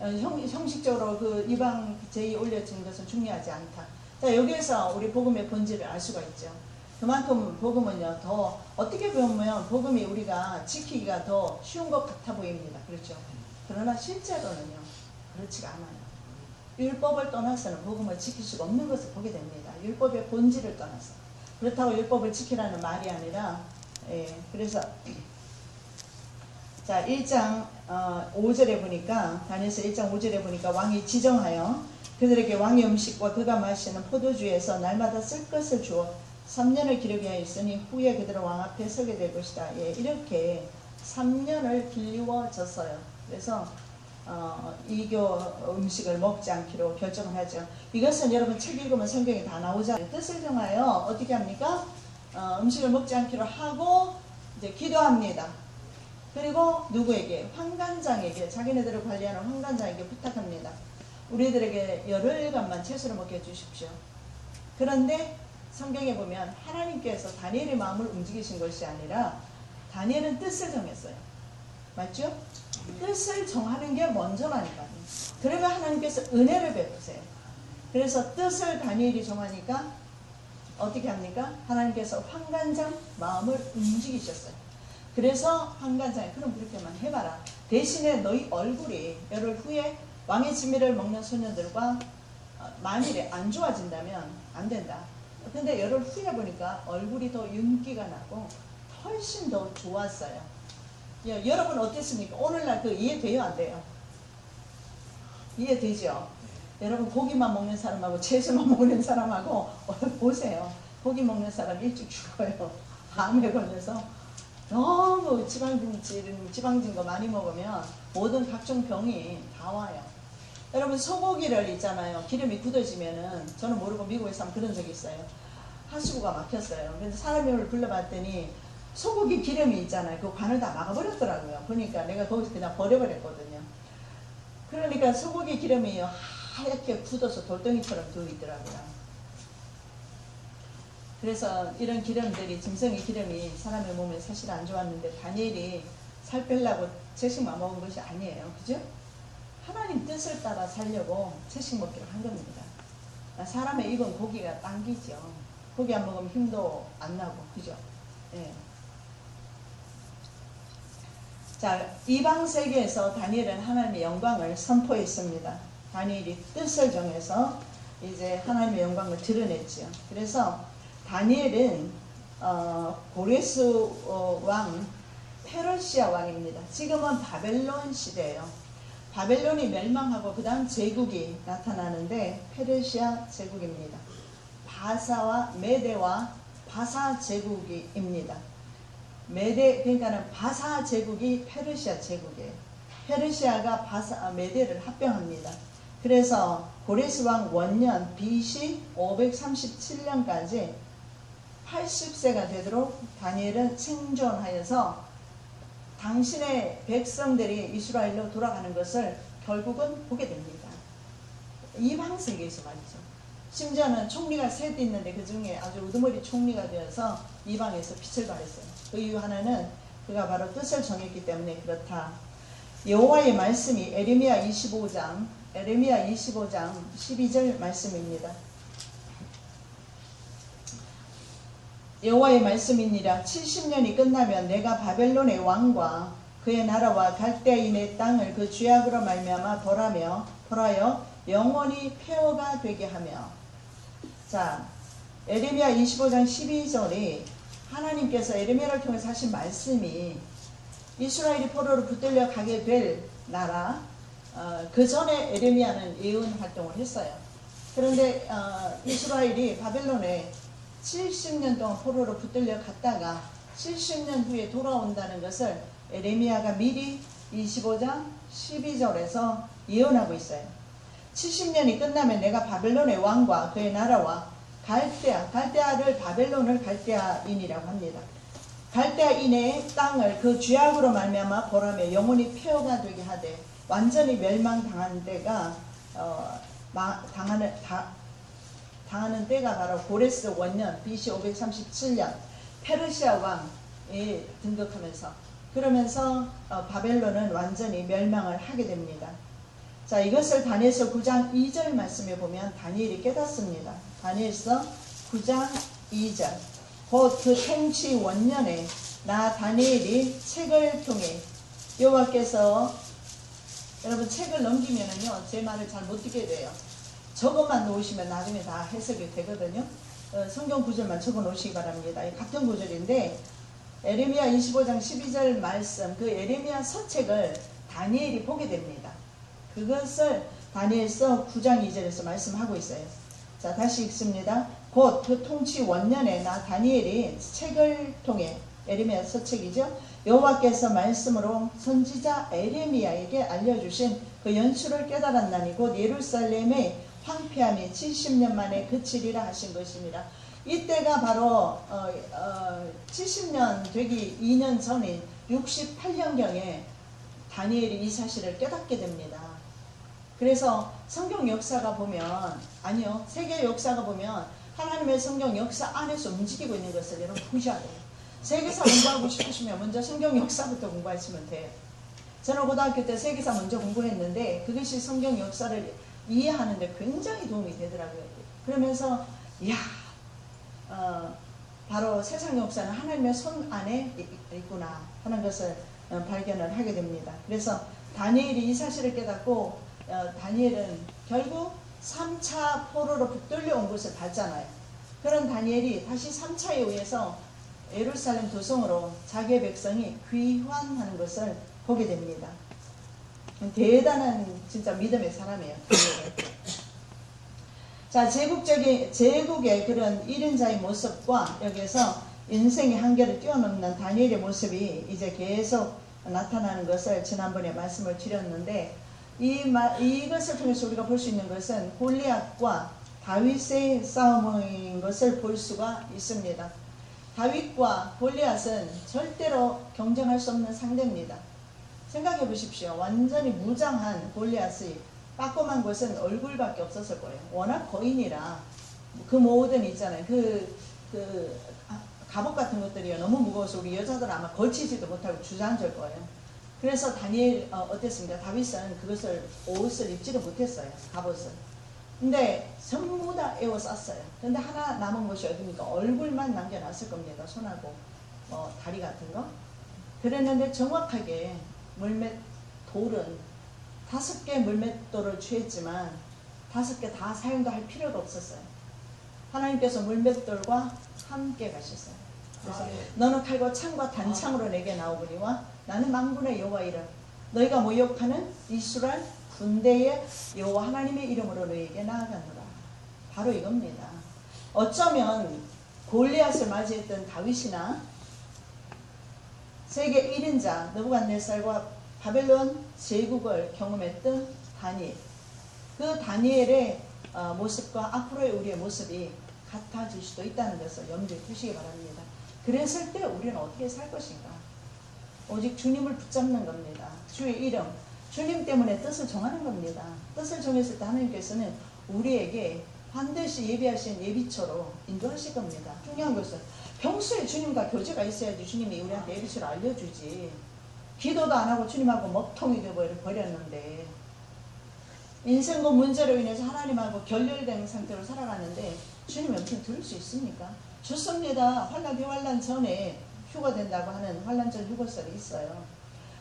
[SPEAKER 1] 형식적으로 그 이방 제의 올려진 것은 중요하지 않다. 자, 여기에서 우리 복음의 본질을 알 수가 있죠. 그만큼 복음은요 더 어떻게 보면 복음이 우리가 지키기가 더 쉬운 것 같아 보입니다. 그렇죠? 그러나 실제로는요 그렇지가 않아요. 율법을 떠나서는 복음을 지킬 수가 없는 것을 보게 됩니다. 율법의 본질을 떠나서. 그렇다고 율법을 지키라는 말이 아니라, 그래서 자 1장 5절에 보니까, 다니엘서 1장 5절에 보니까 왕이 지정하여 그들에게 왕의 음식과 그가 마시는 포도주에서 날마다 쓸 것을 주어 3년을 기르게 하였으니 후에 그들은 왕 앞에 서게 될 것이다. 이렇게 3년을 길리워졌어요. 그래서 이교 음식을 먹지 않기로 결정을 하죠. 이것은 여러분 책 읽으면 성경에 다 나오잖아요. 뜻을 정하여 어떻게 합니까? 음식을 먹지 않기로 하고 이제 기도합니다. 그리고 누구에게? 환관장에게, 자기네들을 관리하는 환관장에게 부탁합니다. 우리들에게 열흘간만 채소를 먹게 해주십시오. 그런데 성경에 보면 하나님께서 다니엘의 마음을 움직이신 것이 아니라 다니엘은 뜻을 정했어요. 맞죠? 뜻을 정하는 게 먼저라니까요. 그러면 하나님께서 은혜를 베푸세요. 그래서 뜻을 다니엘이 정하니까 어떻게 합니까? 하나님께서 환관장 마음을 움직이셨어요. 그래서 환관장에 그럼 그렇게만 해봐라. 대신에 너희 얼굴이 열흘 후에 왕의 진미를 먹는 소녀들과 만일에 안 좋아진다면 안 된다. 근데 열흘 후에 보니까 얼굴이 더 윤기가 나고 훨씬 더 좋았어요. 여러분 어땠습니까? 오늘날 그 이해돼요? 안 돼요? 이해되죠? 여러분 고기만 먹는 사람하고 채소만 먹는 사람하고 보세요. 고기 먹는 사람 일찍 죽어요. 암에 걸려서 너무 지방진 거 많이 먹으면 모든 각종 병이 다 와요. 여러분 소고기를 있잖아요. 기름이 굳어지면은, 저는 모르고 미국에서 한번 그런 적이 있어요. 하수구가 막혔어요. 그래서 사람을 불러봤더니 소고기 기름이 있잖아요. 그 관을 다 막아버렸더라고요. 그러니까 내가 거기서 그냥 버려버렸거든요. 그러니까 소고기 기름이 하얗게 굳어서 돌덩이처럼 되어 있더라고요. 그래서 이런 기름들이, 짐승의 기름이 사람의 몸에 사실 안 좋았는데 다니엘이 살 빼려고 채식만 먹은 것이 아니에요. 그죠? 하나님 뜻을 따라 살려고 채식 먹기로 한 겁니다. 사람의 입은 고기가 당기죠. 고기 안 먹으면 힘도 안 나고, 그죠? 예. 자, 이방 세계에서 다니엘은 하나님의 영광을 선포했습니다. 다니엘이 뜻을 정해서 이제 하나님의 영광을 드러냈지요. 그래서 다니엘은 고레스 왕, 페르시아 왕입니다. 지금은 바벨론 시대예요. 바벨론이 멸망하고 그 다음 제국이 나타나는데 페르시아 제국입니다. 바사와 메대와 바사 제국입니다. 메대, 그러니까는 바사 제국이 페르시아 제국이에요. 페르시아가 메대를 합병합니다. 그래서 고레스 왕 원년 BC 537년까지 80세가 되도록 다니엘은 생존하여서 당신의 백성들이 이스라엘로 돌아가는 것을 결국은 보게 됩니다. 이방 세계에서 말이죠. 심지어는 총리가 셋 있는데 그 중에 아주 우두머리 총리가 되어서 이방에서 빛을 발했어요. 그 이유 하나는 그가 바로 뜻을 정했기 때문에 그렇다. 여호와의 말씀이 에레미야 25장 12절 말씀입니다. 여호와의 말씀이니라. 70년이 끝나면 내가 바벨론의 왕과 그의 나라와 갈대인의 땅을 그 죄악으로 말미암아 벌하여 영원히 폐허가 되게 하며. 자, 에레미야 25장 12절이 하나님께서 에레미야를 통해서 하신 말씀이 이스라엘이 포로로 붙들려 가게 될 나라, 그 전에 에레미야는 예언 활동을 했어요. 그런데 이스라엘이 바벨론에 70년 동안 포로로 붙들려 갔다가 70년 후에 돌아온다는 것을 에레미야가 미리 25장 12절에서 예언하고 있어요. 70년이 끝나면 내가 바벨론의 왕과 그의 나라와 갈대아를 바벨론을 갈대아인이라고 합니다. 갈대아인의 땅을 그 죄악으로 말미암아 벌하며 영원히 폐허가 되게 하되, 완전히 멸망당한 때가 당하는 때가 바로 고레스 원년 BC 537년 페르시아 왕이 등극하면서, 그러면서 바벨론은 완전히 멸망을 하게 됩니다. 자, 이것을 다니엘서 9장 2절 말씀에 보면 다니엘이 깨닫습니다. 다니엘서 9장 2절. 곧 그 통치 원년에 나 다니엘이 책을 통해 여호와께서 여러분 책을 넘기면은요 제 말을 잘 못 듣게 돼요. 저것만 놓으시면 나중에 다 해석이 되거든요. 성경 구절만 적어 놓으시기 바랍니다. 같은 구절인데 에레미야 25장 12절 말씀, 그 에레미야 서책을 다니엘이 보게 됩니다. 그것을 다니엘서 9장 2절에서 말씀하고 있어요. 자, 다시 읽습니다. 곧 그 통치 원년에 나 다니엘이 책을 통해, 에레미야 서책이죠, 여호와께서 말씀으로 선지자 에레미야에게 알려주신 그 연수를 깨달았나니 곧 예루살렘의 황폐함이 70년 만에 그치리라 하신 것입니다. 이때가 바로 70년 되기 2년 전인 68년경에 다니엘이 이 사실을 깨닫게 됩니다. 그래서 성경 역사가 보면, 아니요, 세계 역사가 보면 하나님의 성경 역사 안에서 움직이고 있는 것을 여러분 보셔야 돼요. 세계사 공부하고 싶으시면 먼저 성경 역사부터 공부하시면 돼요. 저는 고등학교 때 세계사 먼저 공부했는데 그것이 성경 역사를 이해하는 데 굉장히 도움이 되더라고요. 그러면서 이야, 바로 세상 역사는 하나님의 손 안에 있구나 하는 것을 발견을 하게 됩니다. 그래서 다니엘이 이 사실을 깨닫고 다니엘은 결국 3차 포로로 붙들려 온 것을 봤잖아요. 그런 다니엘이 다시 3차에 의해서 예루살렘 도성으로 자기의 백성이 귀환하는 것을 보게 됩니다. 대단한 진짜 믿음의 사람이에요. 자, 제국의 그런 1인자의 모습과 여기에서 인생의 한계를 뛰어넘는 다니엘의 모습이 이제 계속 나타나는 것을 지난번에 말씀을 드렸는데, 이것을 통해서 우리가 볼 수 있는 것은 골리앗과 다윗의 싸움인 것을 볼 수가 있습니다. 다윗과 골리앗은 절대로 경쟁할 수 없는 상대입니다. 생각해 보십시오. 완전히 무장한 골리앗이 빠꼼한 것은 얼굴밖에 없었을 거예요. 워낙 거인이라 그 모든 있잖아요. 그 갑옷 같은 것들이 너무 무거워서 우리 여자들은 아마 걸치지도 못하고 주저앉을 거예요. 그래서 다니엘 어땠습니까? 다윗은 그것을 옷을 입지를 못했어요. 갑옷을. 근데 전부 다 에워쌌어요. 근데 하나 남은 것이 어디입니까? 얼굴만 남겨놨을 겁니다. 손하고 다리 같은 거. 그랬는데 정확하게 물맷돌은 5개 물맷돌을 취했지만 5개 다 사용도 할 필요가 없었어요. 하나님께서 물맷돌과 함께 가셨어요. 그래서 너는 칼과 창과 단창으로 내게 나오거니와 나는 만군의 여호와이라. 너희가 모욕하는 이스라엘 군대의 여호와 하나님의 이름으로 너희에게 나아가노라. 바로 이겁니다. 어쩌면 골리앗을 맞이했던 다윗이나 세계 1인자 느부갓네살과 바벨론 제국을 경험했던 다니엘, 그 다니엘의 모습과 앞으로의 우리의 모습이 같아질 수도 있다는 것을 염두에 두시기 바랍니다. 그랬을 때 우리는 어떻게 살 것인가? 오직 주님을 붙잡는 겁니다. 주의 이름, 주님 때문에 뜻을 정하는 겁니다. 뜻을 정했을 때 하나님께서는 우리에게 반드시 예비하신 예비처로 인도하실 겁니다. 중요한 것은 평소에 주님과 교제가 있어야지 주님이 우리한테 예비처를 알려주지. 기도도 안 하고 주님하고 먹통이 되어버렸는데 인생과 문제로 인해서 하나님하고 결렬된 상태로 살아가는데 주님이 엄청 들을 수 있습니까? 좋습니다. 환란 대환란 전에 휴거된다고 하는 환란 전 휴거설이 있어요.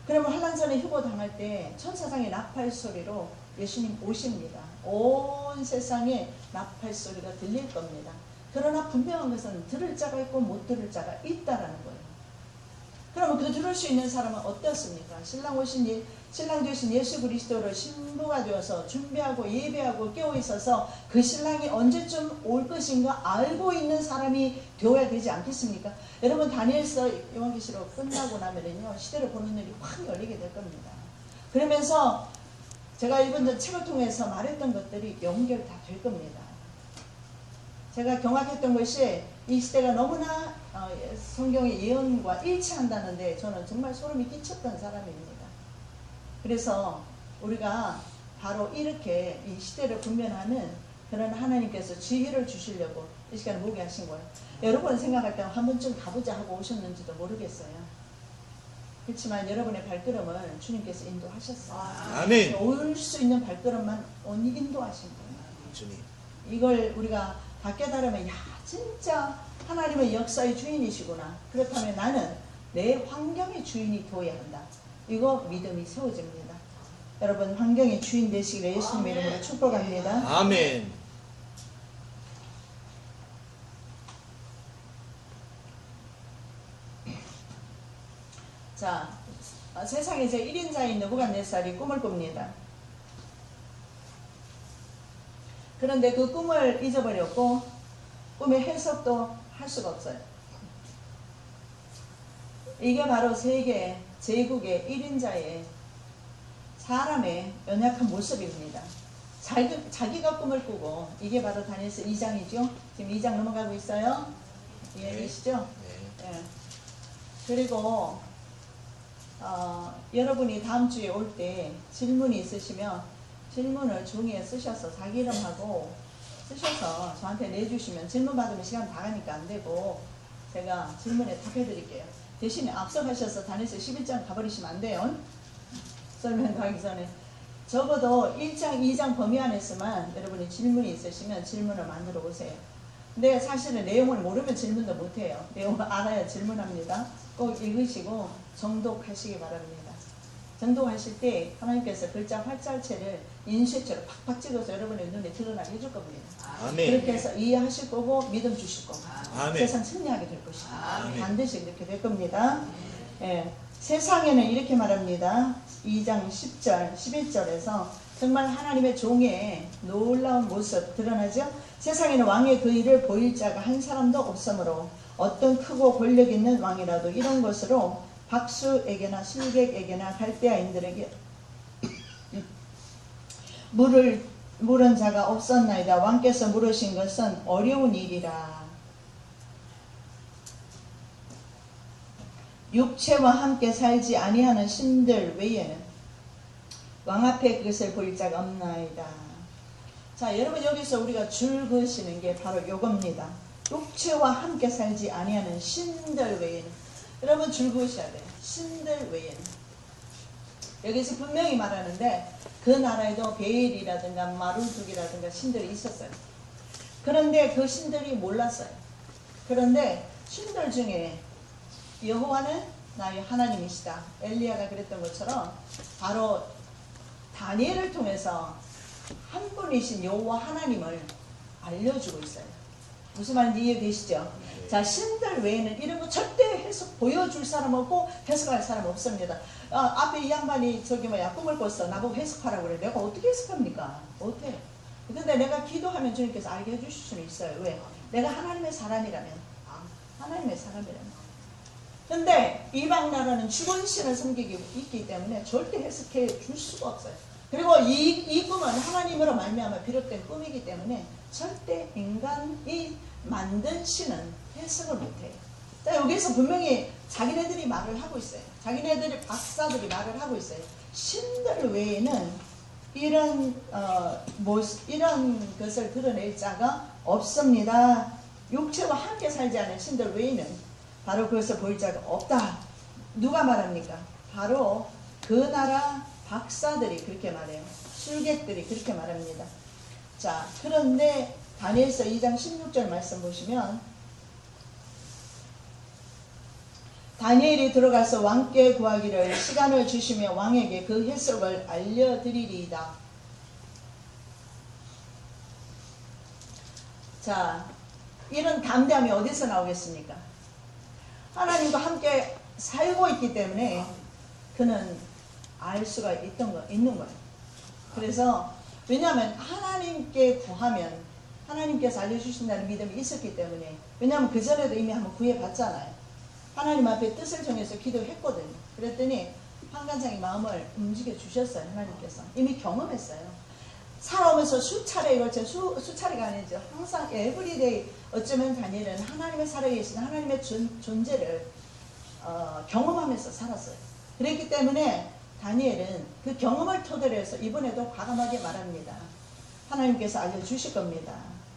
[SPEAKER 1] 그러면 환란 전에 휴거 당할 때 천사장의 나팔 소리로 예수님 오십니다. 온 세상에 나팔 소리가 들릴 겁니다. 그러나 분명한 것은 들을 자가 있고 못 들을 자가 있다라는 거예요. 그러면 그 들을 수 있는 사람은 어떻습니까? 신랑 되신 예수 그리스도를 신부가 되어서 준비하고 예배하고 깨어있어서 그 신랑이 언제쯤 올 것인가 알고 있는 사람이 되어야 되지 않겠습니까? 여러분 다니엘서 요한계시록 끝나고 나면은요 시대를 보는 눈이 확 열리게 될 겁니다. 그러면서 제가 읽은 책을 통해서 말했던 것들이 연결 다 될 겁니다. 제가 경악했던 것이 이 시대가 너무나 성경의 예언과 일치한다는데 저는 정말 소름이 끼쳤던 사람입니다. 그래서 우리가 바로 이렇게 이 시대를 분별하는 그런 하나님께서 지혜를 주시려고 이 시간에 모게 하신 거예요. 여러분 생각할 때 한 번쯤 가보자 하고 오셨는지도 모르겠어요. 그렇지만 여러분의 발걸음을 주님께서 인도하셨어요.
[SPEAKER 2] 아멘.
[SPEAKER 1] 올 수 있는 발걸음만 인도하신 거예요.
[SPEAKER 2] 주님.
[SPEAKER 1] 이걸 우리가 다 깨달으면 야 진짜 하나님의 역사의 주인이시구나. 그렇다면 나는 내 환경의 주인이 되어야 한다. 이거 믿음이 세워집니다. 여러분 환경의 주인 되시기를 예수님의 이름으로 축복합니다.
[SPEAKER 2] 아멘.
[SPEAKER 1] 자, 세상에 제 1인자인 느부갓네살이 꿈을 꿉니다. 그런데 그 꿈을 잊어버렸고 꿈의 해석도 할 수가 없어요. 이게 바로 세계 제국의 1인자의 사람의 연약한 모습입니다. 자기가 꿈을 꾸고, 이게 바로 다니엘서 2장이죠. 지금 2장 넘어가고 있어요. 이해되시죠?
[SPEAKER 2] 네.
[SPEAKER 1] 예. 그리고 여러분이 다음 주에 올 때 질문이 있으시면 질문을 종이에 쓰셔서 자기 이름하고 쓰셔서 저한테 내주시면, 질문 받으면 시간 다 가니까 안 되고 제가 질문에 답해 드릴게요. 대신에 앞서가셔서 다니엘서 11장 가버리시면 안 돼요. 설명하기 전에 적어도 1장, 2장 범위 안에서만 여러분이 질문이 있으시면 질문을 만들어 오세요. 근데 사실은 내용을 모르면 질문도 못해요. 내용을 알아야 질문합니다. 꼭 읽으시고 정독하시기 바랍니다. 정독하실 때 하나님께서 글자 활자체를 인쇄체로 팍팍 찍어서 여러분의 눈에 드러나게 해줄 겁니다.
[SPEAKER 2] 아멘.
[SPEAKER 1] 그렇게 해서 이해하실 거고 믿음 주실 거고
[SPEAKER 2] 아멘.
[SPEAKER 1] 세상 승리하게 될 것이다.
[SPEAKER 2] 아멘.
[SPEAKER 1] 반드시 이렇게 될 겁니다. 예. 세상에는 이렇게 말합니다. 2장 10절, 11절에서 정말 하나님의 종의 놀라운 모습 드러나죠. 세상에는 왕의 그 일을 보일 자가 한 사람도 없으므로 어떤 크고 권력 있는 왕이라도 이런 것으로 박수에게나 술객에게나 갈대아인들에게 물은 자가 없었나이다. 왕께서 물으신 것은 어려운 일이라. 육체와 함께 살지 아니하는 신들 외에는 왕 앞에 그것을 보일 자가 없나이다. 자, 여러분 여기서 우리가 줄 그으시는 게 바로 요겁니다. 육체와 함께 살지 아니하는 신들 외에는, 여러분 줄 그으셔야 돼요. 신들 외에는. 여기서 분명히 말하는데 그 나라에도 베일이라든가 마루둑이라든가 신들이 있었어요. 그런데 그 신들이 몰랐어요. 그런데 신들 중에 여호와는 나의 하나님이시다. 엘리야가 그랬던 것처럼 바로 다니엘을 통해서 한 분이신 여호와 하나님을 알려주고 있어요. 무슨 말인지 이해되시죠? 자, 신들 외에는 이런 거 절대 해석 보여줄 사람 없고 해석할 사람 없습니다. 앞에 이 양반이 꿈을 꿨어. 나보고 해석하라고 그래. 내가 어떻게 해석합니까? 못해요. 근데 내가 기도하면 주님께서 알게 해주실 수는 있어요. 왜? 내가 하나님의 사람이라면. 하나님의 사람이라면. 근데 이방 나라는 죽은 신을 섬기기 있기 때문에 절대 해석해 줄 수가 없어요. 그리고 이 꿈은 하나님으로 말미암아 비롯된 꿈이기 때문에 절대 인간이 만든 신은 해석을 못해요. 자, 여기서 분명히 자기네들이 말을 하고 있어요. 자기네들이 박사들이 말을 하고 있어요. 신들 외에는 이런 것을 드러낼 자가 없습니다. 육체와 함께 살지 않은 신들 외에는 바로 그것을 보일 자가 없다. 누가 말합니까? 바로 그 나라 박사들이 그렇게 말해요. 술객들이 그렇게 말합니다. 자, 그런데 다니엘서 2장 16절 말씀 보시면 다니엘이 들어가서 왕께 구하기를 시간을 주시며 왕에게 그 해석을 알려드리리이다. 자, 이런 담대함이 어디서 나오겠습니까? 하나님과 함께 살고 있기 때문에 그는 알 수가 있는 거예요. 그래서 왜냐하면 하나님께 구하면 하나님께서 알려주신다는 믿음이 있었기 때문에, 왜냐하면 그전에도 이미 한번 구해봤잖아요. 하나님 앞에 뜻을 정해서 기도했거든요. 그랬더니 환관장의 마음을 움직여 주셨어요. 하나님께서 이미 경험했어요. 살아오면서 수차례에 걸쳐 수차례가 아니죠. 항상 에브리데이 어쩌면 다니엘은 하나님의 살아계신 하나님의 존재를 경험하면서 살았어요. 그랬기 때문에 다니엘은 그 경험을 토대로 해서 이번에도 과감하게 말합니다. 하나님께서 알려주실 겁니다.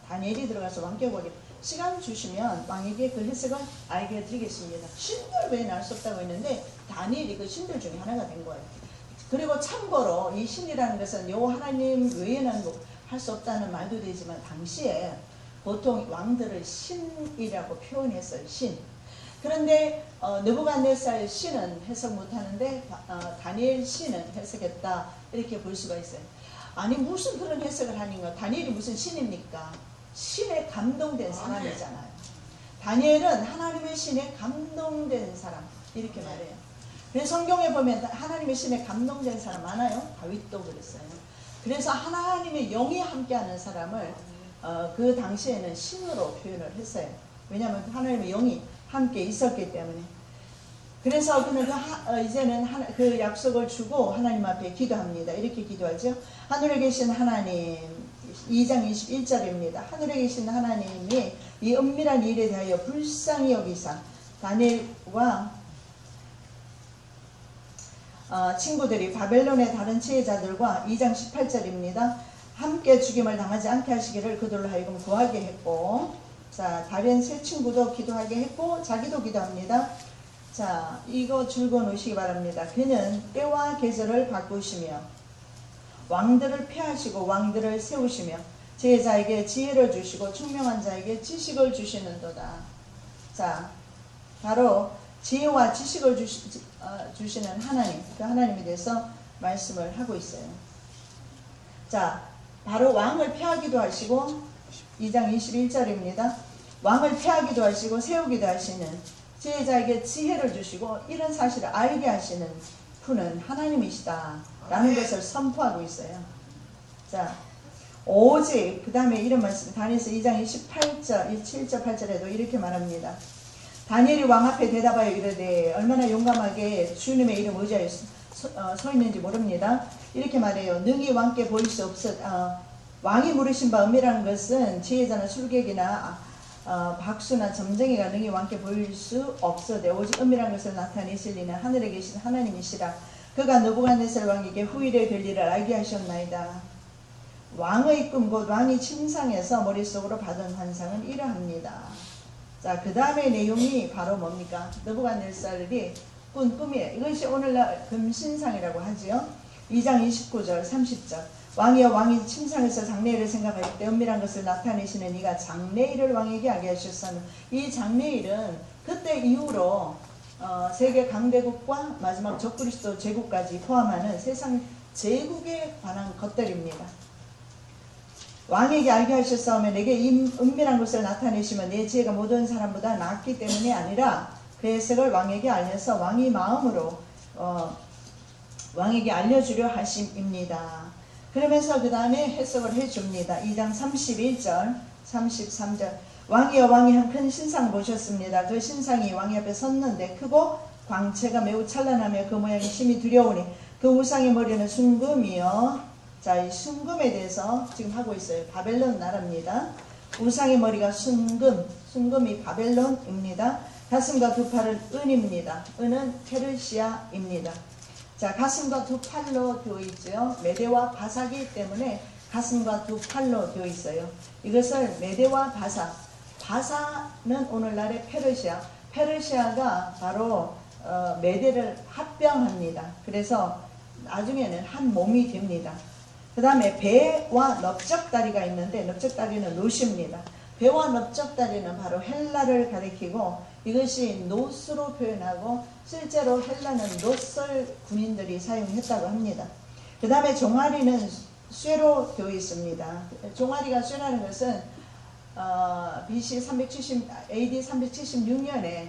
[SPEAKER 1] 다니엘이 들어가서 왕께 구하기를 시간 주시면 왕에게 그 해석을 알게 해드리겠습니다. 신들 외에는 알 수 없다고 했는데 다니엘이 그 신들 중에 하나가 된 거예요. 그리고 참고로 이 신이라는 것은 여호와 하나님 외에는 할 수 없다는 말도 되지만 당시에 보통 왕들을 신이라고 표현했어요. 신. 그런데 느부갓네살 씨는 해석 못하는데 다니엘 씨는 해석했다 이렇게 볼 수가 있어요. 아니 무슨 그런 해석을 하는가? 다니엘이 무슨 신입니까? 신에 감동된 사람이잖아요. 다니엘은 하나님의 신에 감동된 사람 이렇게 말해요. 그래서 성경에 보면 하나님의 신에 감동된 사람 많아요. 다윗도 그랬어요. 그래서 하나님의 영이 함께하는 사람을 그 당시에는 신으로 표현을 했어요. 왜냐하면 하나님의 영이 함께 있었기 때문에. 그래서 그는 이제는 그 약속을 주고 하나님 앞에 기도합니다. 이렇게 기도하죠. 하늘에 계신 하나님, 2장 21절입니다. 하늘에 계신 하나님이 이 은밀한 일에 대하여 불쌍히 여기사 다니엘과 친구들이 바벨론의 다른 지혜자들과 2장 18절입니다. 함께 죽임을 당하지 않게 하시기를 그들로 하여금 구하게 했고, 자, 다른 세 친구도 기도하게 했고, 자기도 기도합니다. 자, 이거 줄거 놓으시기 바랍니다. 그는 때와 계절을 바꾸시며, 왕들을 폐하시고 왕들을 세우시며, 제자에게 지혜를 주시고, 총명한 자에게 지식을 주시는도다. 자, 바로 지혜와 지식을 주시는 하나님, 그 하나님에 대해서 말씀을 하고 있어요. 자, 바로 왕을 폐하기도 하시고 2장 21절입니다. 왕을 폐하기도 하시고 세우기도 하시는 지혜자에게 지혜를 주시고 이런 사실을 알게 하시는 분은 하나님이시다 라는 것을 선포하고 있어요. 자, 오직 그 다음에 이런 말씀 다니엘서 2장 28절 7절 8절에도 이렇게 말합니다. 다니엘이 왕 앞에 대답하여 이르되 얼마나 용감하게 주님의 이름 의지하여 서 있는지 모릅니다. 이렇게 말해요. 능히 왕께 보일 수 없었 왕이 물으신 바 은밀한 것은 지혜자나 술객이나 박수나 점쟁이가 능히 왕께 보일 수 없어되 오직 은밀한 것을 나타내실 이는 하늘에 계신 하나님이시라. 그가 느부갓네살 왕에게 후일에 될 일을 알게 하셨나이다. 왕의 꿈 곧 왕이 침상에서 머릿속으로 받은 환상은 이러합니다. 자, 그 다음에 내용이 바로 뭡니까? 느부갓네살이 꾼 꿈이에요. 이것이 오늘날 금신상이라고 하지요. 2장 29절 30절 왕이여 왕이 침상에서 장래일을 생각할 때 은밀한 것을 나타내시는 이가 장래일을 왕에게 알게 하셨으며 이 장래일은 그때 이후로 세계 강대국과 마지막 적그리스도 제국까지 포함하는 세상 제국에 관한 것들입니다. 왕에게 알게 하셨사오며 내게 이 은밀한 것을 나타내시면 내 지혜가 모든 사람보다 낫기 때문이 아니라 그 해석을 왕에게 알려서 왕이 마음으로 왕에게 알려주려 하심입니다. 그러면서 그 다음에 해석을 해줍니다. 2장 31절 33절 왕이여 왕이 한 큰 신상을 보셨습니다. 그 신상이 왕이 앞에 섰는데 크고 광채가 매우 찬란하며 그 모양이 심히 두려우니 그 우상의 머리는 순금이요. 자, 이 순금에 대해서 지금 하고 있어요. 바벨론 나라입니다. 우상의 머리가 순금이 바벨론입니다. 가슴과 두 팔은 은입니다. 은은 페르시아입니다. 자, 가슴과 두 팔로 되어 있죠. 메대와 바사기 때문에 가슴과 두 팔로 되어 있어요. 이것을 메대와 바사는 오늘날의 페르시아가 바로 메대를 합병합니다. 그래서 나중에는 한 몸이 됩니다. 그 다음에 배와 넓적다리가 있는데 넓적다리는 노시입니다. 배와 넓적다리는 바로 헬라를 가리키고 이것이 노스로 표현하고 실제로 헬라는 노설 군인들이 사용했다고 합니다. 그 다음에 종아리는 쇠로 되어 있습니다. 종아리가 쇠라는 것은 BC 370, AD 376년에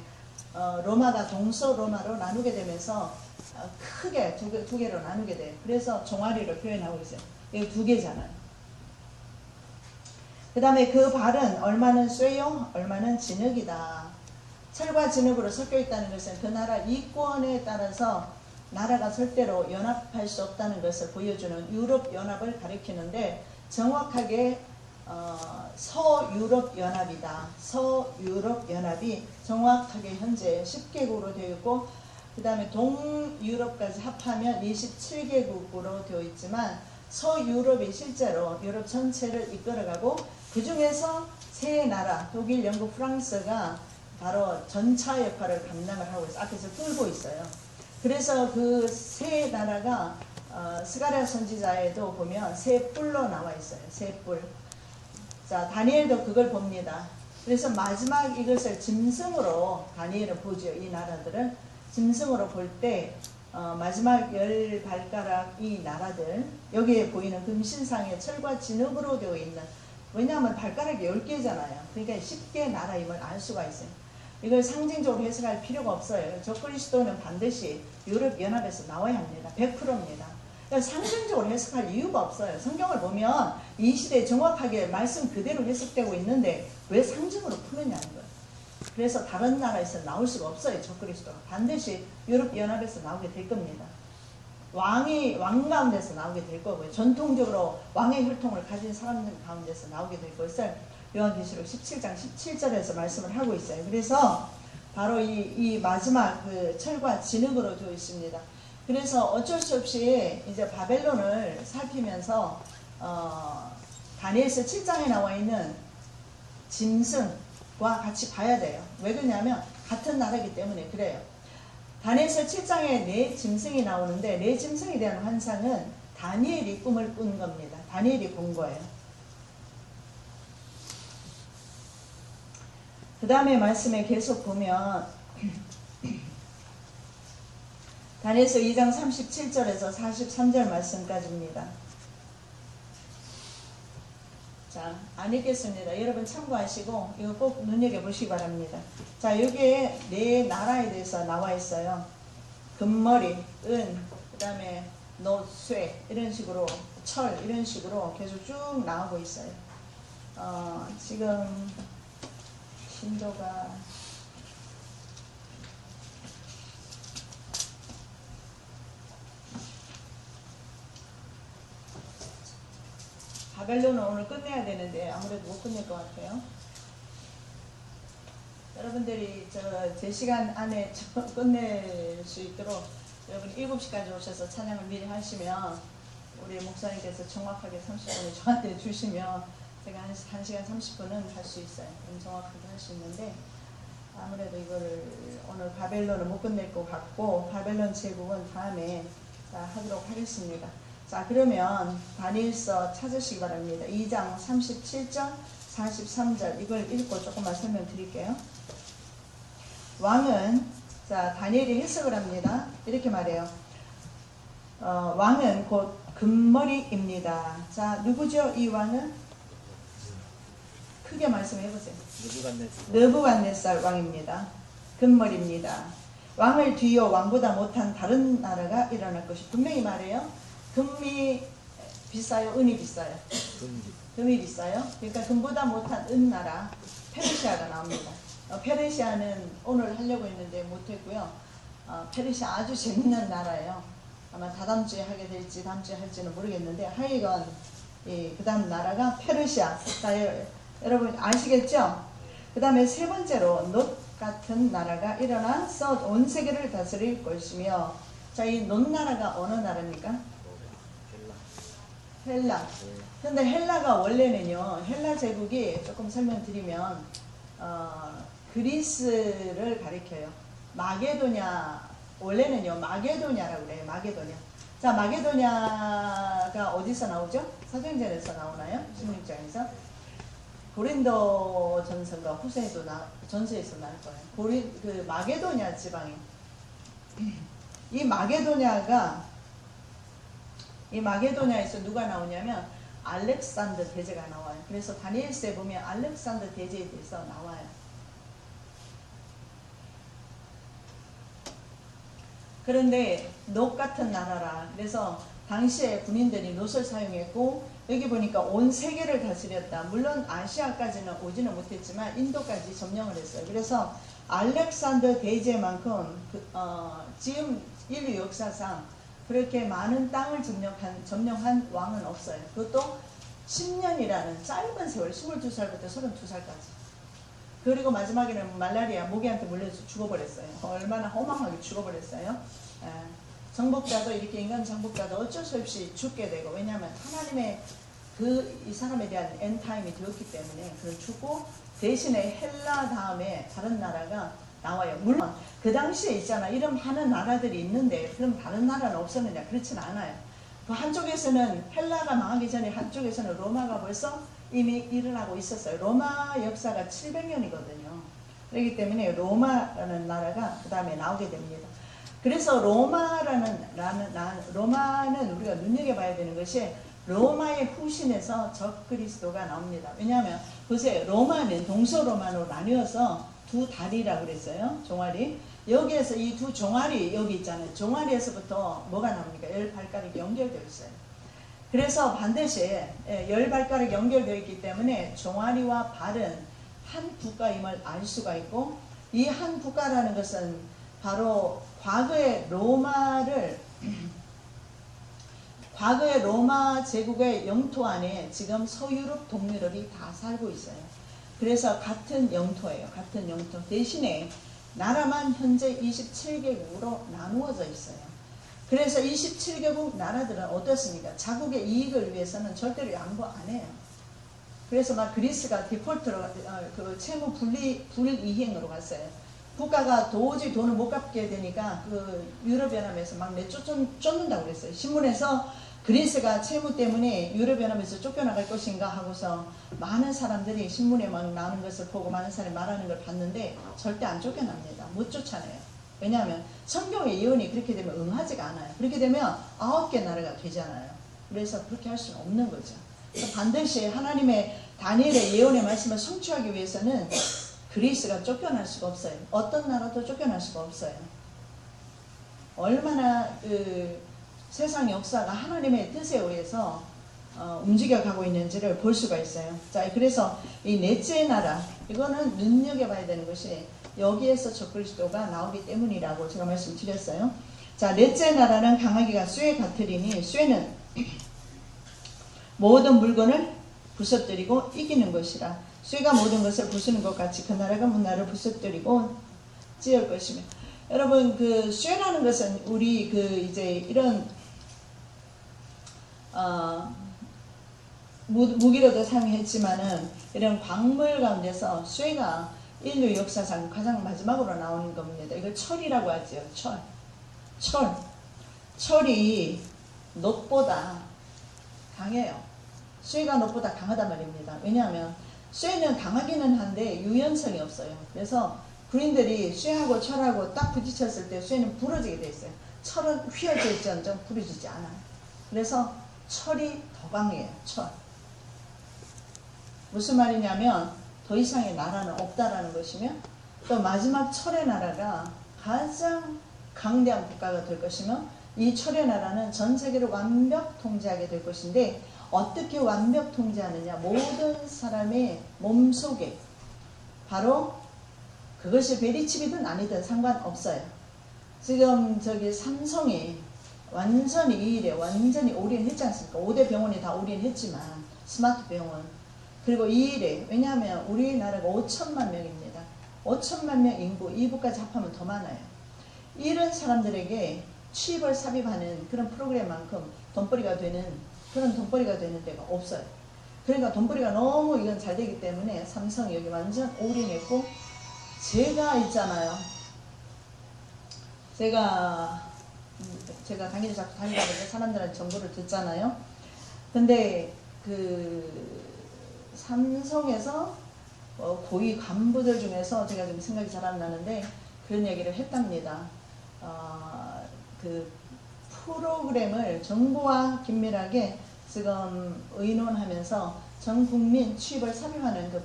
[SPEAKER 1] 로마가 동서로마로 나누게 되면서 크게 두 개로 나누게 돼요. 그래서 종아리를 표현하고 있어요. 이거 두 개잖아요. 그 다음에 그 발은 얼마는 쇠요, 얼마는 진흙이다. 철과 진흙으로 섞여 있다는 것은 그 나라 이권에 따라서 나라가 절대로 연합할 수 없다는 것을 보여주는 유럽 연합을 가리키는데 정확하게 서유럽 연합이다. 서유럽 연합이 정확하게 현재 10개국으로 되어 있고 그 다음에 동유럽까지 합하면 27개국으로 되어 있지만 서유럽이 실제로 유럽 전체를 이끌어가고 그 중에서 세 나라 독일, 영국, 프랑스가 바로 전차 역할을 감당을 하고 있어요. 앞에서 끌고 있어요. 그래서 그 세 나라가 스가랴 선지자에도 보면 세 뿔로 나와 있어요. 세 뿔. 자, 다니엘도 그걸 봅니다. 그래서 마지막 이것을 짐승으로 다니엘은 보죠. 이 나라들을 짐승으로 볼 때 마지막 10발가락 이 나라들, 여기에 보이는 금신상에 철과 진흙으로 되어 있는, 왜냐하면 발가락이 10개잖아요. 그러니까 쉽게 나라임을 알 수가 있어요. 이걸 상징적으로 해석할 필요가 없어요. 적그리스도는 반드시 유럽연합에서 나와야 합니다. 100%입니다. 상징적으로 해석할 이유가 없어요. 성경을 보면 이 시대에 정확하게 말씀 그대로 해석되고 있는데 왜 상징으로 푸느냐는 거예요. 그래서 다른 나라에서 나올 수가 없어요. 적그리스도가 반드시 유럽연합에서 나오게 될 겁니다. 왕 가운데서 나오게 될 거고요. 전통적으로 왕의 혈통을 가진 사람들 가운데서 나오게 될 것을 요한계시록 17장 17절에서 말씀을 하고 있어요. 그래서 바로 이 마지막 그 철과 진흙으로 되어 있습니다. 그래서 어쩔 수 없이 이제 바벨론을 살피면서 다니엘서 7장에 나와 있는 짐승과 같이 봐야 돼요. 왜 그러냐면 같은 나라이기 때문에 그래요. 다니엘서 7장에 네 짐승이 나오는데 네 짐승에 대한 환상은 다니엘이 꿈을 꾼 겁니다. 다니엘이 본 거예요. 그 다음에 말씀에 계속 보면 다니엘서 2장 37절에서 43절 말씀까지입니다. 자, 안 읽겠습니다. 여러분 참고하시고 이거 꼭 눈여겨보시기 바랍니다. 자, 여기에 네 나라에 대해서 나와 있어요. 금머리, 은, 그 다음에 노, 쇠 이런 식으로, 철 이런 식으로 계속 쭉 나오고 있어요. 지금 신도가 바벨론은 오늘 끝내야 되는데 아무래도 못 끝낼 것 같아요. 여러분들이 제 시간 안에 끝낼 수 있도록 여러분 7시까지 오셔서 찬양을 미리 하시면 우리 목사님께서 정확하게 30분을 저한테 주시면 제가 1시간 30분은 할 수 있어요. 정확하게 할 수 있는데 아무래도 이거를 오늘 바벨론은 못 끝낼 것 같고 바벨론 제국은 다음에 하도록 하겠습니다. 자, 그러면 다니엘서 찾으시기 바랍니다. 2장 37절 43절 이걸 읽고 조금만 설명드릴게요. 왕은, 자, 다니엘이 해석을 합니다. 이렇게 말해요. 왕은 곧 금머리입니다. 자, 누구죠? 이 왕은? 크게 말씀해 보세요. 느부갓네살 왕입니다. 금머리입니다. 왕을 뒤이어 왕보다 못한 다른 나라가 일어날 것이 분명히 말해요. 금이 비싸요? 은이 비싸요? 금이 비싸요? 그러니까 금보다 못한 은 나라 페르시아가 나옵니다. 페르시아는 오늘 하려고 했는데 못했고요. 페르시아 아주 재밌는 나라예요. 아마 다다음 주에 하게 될지 다음 주에 할지는 모르겠는데 하여간 그 다음 나라가 페르시아. 자, 여러분 아시겠죠? 그 다음에 세 번째로 놋 같은 나라가 일어나서 온 세계를 다스릴 것이며, 자, 이 놋 나라가 어느 나라입니까? 헬라. 근데 헬라가 원래는요, 헬라 제국이 조금 설명드리면 그리스를 가리켜요. 마게도냐, 원래는요 마게도냐라고 그래요. 마게도냐. 자, 마게도냐가 어디서 나오죠? 사도행전에서 나오나요? 16장에서? 고린도 전서가 후세에도 전서에서 나올 거예요. 그 마게도냐 지방에. 이 마게도냐에서 누가 나오냐면 알렉산더 대제가 나와요. 그래서 다니엘서에 보면 알렉산더 대제에 대해서 나와요. 그런데 놋 같은 나라라. 그래서 당시에 군인들이 놋을 사용했고, 여기 보니까 온 세계를 다스렸다. 물론 아시아까지는 오지는 못했지만 인도까지 점령을 했어요. 그래서 알렉산더 대제만큼 지금 인류 역사상 그렇게 많은 땅을 점령한 왕은 없어요. 그것도 10년이라는 짧은 세월, 22살부터 32살까지. 그리고 마지막에는 말라리아, 모기한테 물려서 죽어버렸어요. 얼마나 허망하게 죽어버렸어요. 정복자도 이렇게 인간 정복자도 어쩔 수 없이 죽게 되고, 왜냐하면 하나님의 이 사람에 대한 엔타임이 되었기 때문에 죽고, 대신에 헬라 다음에 다른 나라가 나와요. 물론 그 당시에 있잖아, 이런 많은 나라들이 있는데 그럼 다른 나라는 없었느냐? 그렇진 않아요. 그 한쪽에서는 헬라가 망하기 전에 한쪽에서는 로마가 벌써 이미 일어나고 있었어요. 로마 역사가 700년이거든요. 그렇기 때문에 로마라는 나라가 그 다음에 나오게 됩니다. 그래서 로마는 우리가 눈여겨봐야 되는 것이 로마의 후신에서 적그리스도가 나옵니다. 왜냐하면 보세요. 로마는 동서로마로 나뉘어서 두 다리라고 그랬어요. 종아리. 여기에서 이 두 종아리 여기 있잖아요. 종아리에서부터 뭐가 나옵니까? 10발가락이 연결되어 있어요. 그래서 반드시 10발가락이 연결되어 있기 때문에 종아리와 발은 한 국가임을 알 수가 있고, 이 한 국가라는 것은 바로 과거의 로마 제국의 영토 안에 지금 서유럽, 동유럽이 다 살고 있어요. 그래서 같은 영토예요. 같은 영토. 대신에 나라만 현재 27개국으로 나누어져 있어요. 그래서 27개국 나라들은 어떻습니까? 자국의 이익을 위해서는 절대로 양보 안 해요. 그래서 막 그리스가 디폴트로 그 채무 불이행으로 갔어요. 국가가 도저히 돈을 못 갚게 되니까 그 유럽연합에서 막 쫓는다고 그랬어요. 신문에서 그리스가 채무 때문에 유럽연합에서 쫓겨나갈 것인가 하고서 많은 사람들이 신문에 막 나오는 것을 보고 많은 사람이 말하는 걸 봤는데 절대 안 쫓겨납니다. 못 쫓아내요. 왜냐하면 성경의 예언이 그렇게 되면 응하지가 않아요. 그렇게 되면 9개 나라가 되잖아요. 그래서 그렇게 할 수는 없는 거죠. 그래서 반드시 하나님의 다니엘의 예언의 말씀을 성취하기 위해서는 그리스가 쫓겨날 수가 없어요. 어떤 나라도 쫓겨날 수가 없어요. 얼마나 세상 역사가 하나님의 뜻에 의해서 움직여가고 있는지를 볼 수가 있어요. 자, 그래서 이 넷째 나라, 이거는 눈여겨봐야 되는 것이 여기에서 적그리스도가 나오기 때문이라고 제가 말씀드렸어요. 자, 넷째 나라는 강하기가 쇠 같으리니, 쇠는 모든 물건을 부서뜨리고 이기는 것이라. 쇠가 모든 것을 부수는 것 같이 그 나라가 문나라를 부서뜨리고 찌을 것이며. 여러분, 그 쇠라는 것은 우리 이제 이런 무기로도 사용했지만은 이런 광물 가운데서 쇠가 인류 역사상 가장 마지막으로 나오는 겁니다. 이걸 철이라고 하죠. 철이 놋보다 강해요. 쇠가 놋보다 강하단 말입니다. 왜냐하면 쇠는 강하기는 한데 유연성이 없어요. 그래서 군인들이 쇠하고 철하고 딱 부딪혔을 때 쇠는 부러지게 돼 있어요. 철은 휘어질지언정 부러지지 않아요. 그래서 철이 더 강해요. 철. 무슨 말이냐면 더 이상의 나라는 없다라는 것이며, 또 마지막 철의 나라가 가장 강대한 국가가 될 것이며, 이 철의 나라는 전 세계를 완벽 통제하게 될 것인데, 어떻게 완벽 통제하느냐? 모든 사람의 몸속에, 바로 그것이 베리칩이든 아니든 상관없어요. 지금 삼성이 완전히 이 일에 완전히 올인했지 않습니까? 5대 병원이 다 올인했지만, 스마트 병원. 그리고 이 일에, 왜냐하면 우리나라가 5천만 명입니다. 5천만 명 인구, 2부까지 합하면 더 많아요. 이런 사람들에게 취업을 삽입하는 그런 프로그램만큼 돈벌이가 되는 데가 없어요. 그러니까 돈벌이가 너무 이건 잘 되기 때문에 삼성이 여기 완전 올인했고, 제가 있잖아요. 제가 당연히 자꾸 다니다 보니까 사람들한테 정보를 듣잖아요. 근데 삼성에서 고위 간부들 중에서 제가 좀 생각이 잘 안 나는데 그런 얘기를 했답니다. 그 프로그램을 정부와 긴밀하게 지금 의논하면서 전 국민 취업을 삽입하는 그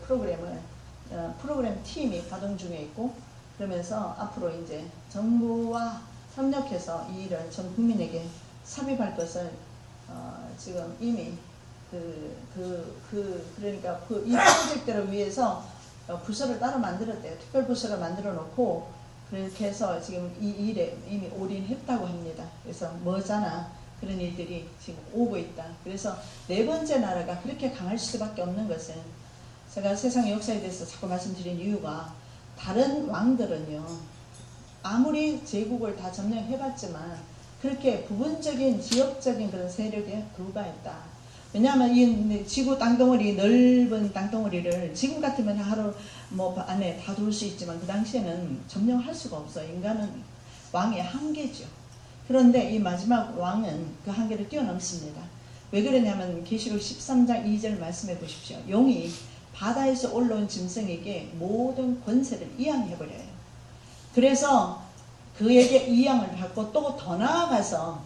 [SPEAKER 1] 프로그램 팀이 가동 중에 있고, 그러면서 앞으로 이제 정부와 협력해서 이 일을 전 국민에게 삽입할 것을 지금 이미 그러니까 이 프로젝트를 위해서 부서를 따로 만들었대요. 특별 부서를 만들어 놓고 그렇게 해서 지금 이 일에 이미 올인했다고 합니다. 그래서 머지않아 그런 일들이 지금 오고 있다. 그래서 네 번째 나라가 그렇게 강할 수밖에 없는 것은, 제가 세상의 역사에 대해서 자꾸 말씀드린 이유가, 다른 왕들은요, 아무리 제국을 다 점령해봤지만 그렇게 부분적인 지역적인 그런 세력에 불과했다. 왜냐하면 이 지구 땅덩어리, 넓은 땅덩어리를 지금 같으면 하루 안에 다 돌 수 있지만 그 당시에는 점령할 수가 없어요. 인간은 왕의 한계죠. 그런데 이 마지막 왕은 그 한계를 뛰어넘습니다. 왜 그러냐면 계시록 13장 2절 말씀해 보십시오. 용이 바다에서 올라온 짐승에게 모든 권세를 이양해버려요. 그래서 그에게 이양을 받고 또 더 나아가서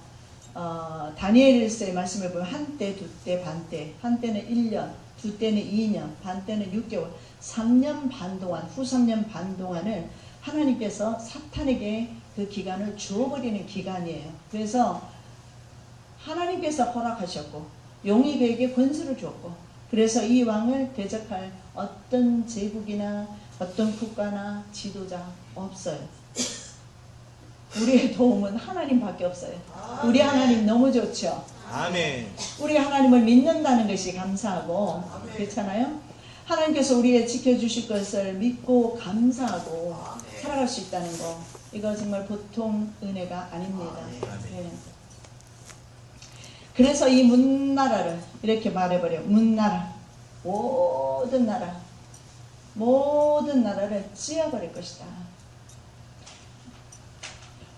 [SPEAKER 1] 다니엘서의 말씀을 보면 한때, 두때, 반때, 한때는 1년, 두때는 2년, 반때는 6개월, 3년 반 동안, 후 3년 반 동안을 하나님께서 사탄에게 그 기간을 주어버리는 기간이에요. 그래서 하나님께서 허락하셨고 용이 그에게 권세를 주었고, 그래서 이 왕을 대적할 어떤 제국이나 어떤 국가나 지도자 없어요. 우리의 도움은 하나님밖에 없어요. 우리 하나님 너무 좋죠.
[SPEAKER 2] 아멘.
[SPEAKER 1] 우리 하나님을 믿는다는 것이 감사하고, 그렇잖아요. 하나님께서 우리의 지켜주실 것을 믿고 감사하고 살아갈 수 있다는 거, 이거 정말 보통 은혜가 아닙니다. 네. 그래서 이 문나라를 이렇게 말해버려요. 문나라, 모든 나라를 찢어버릴 것이다.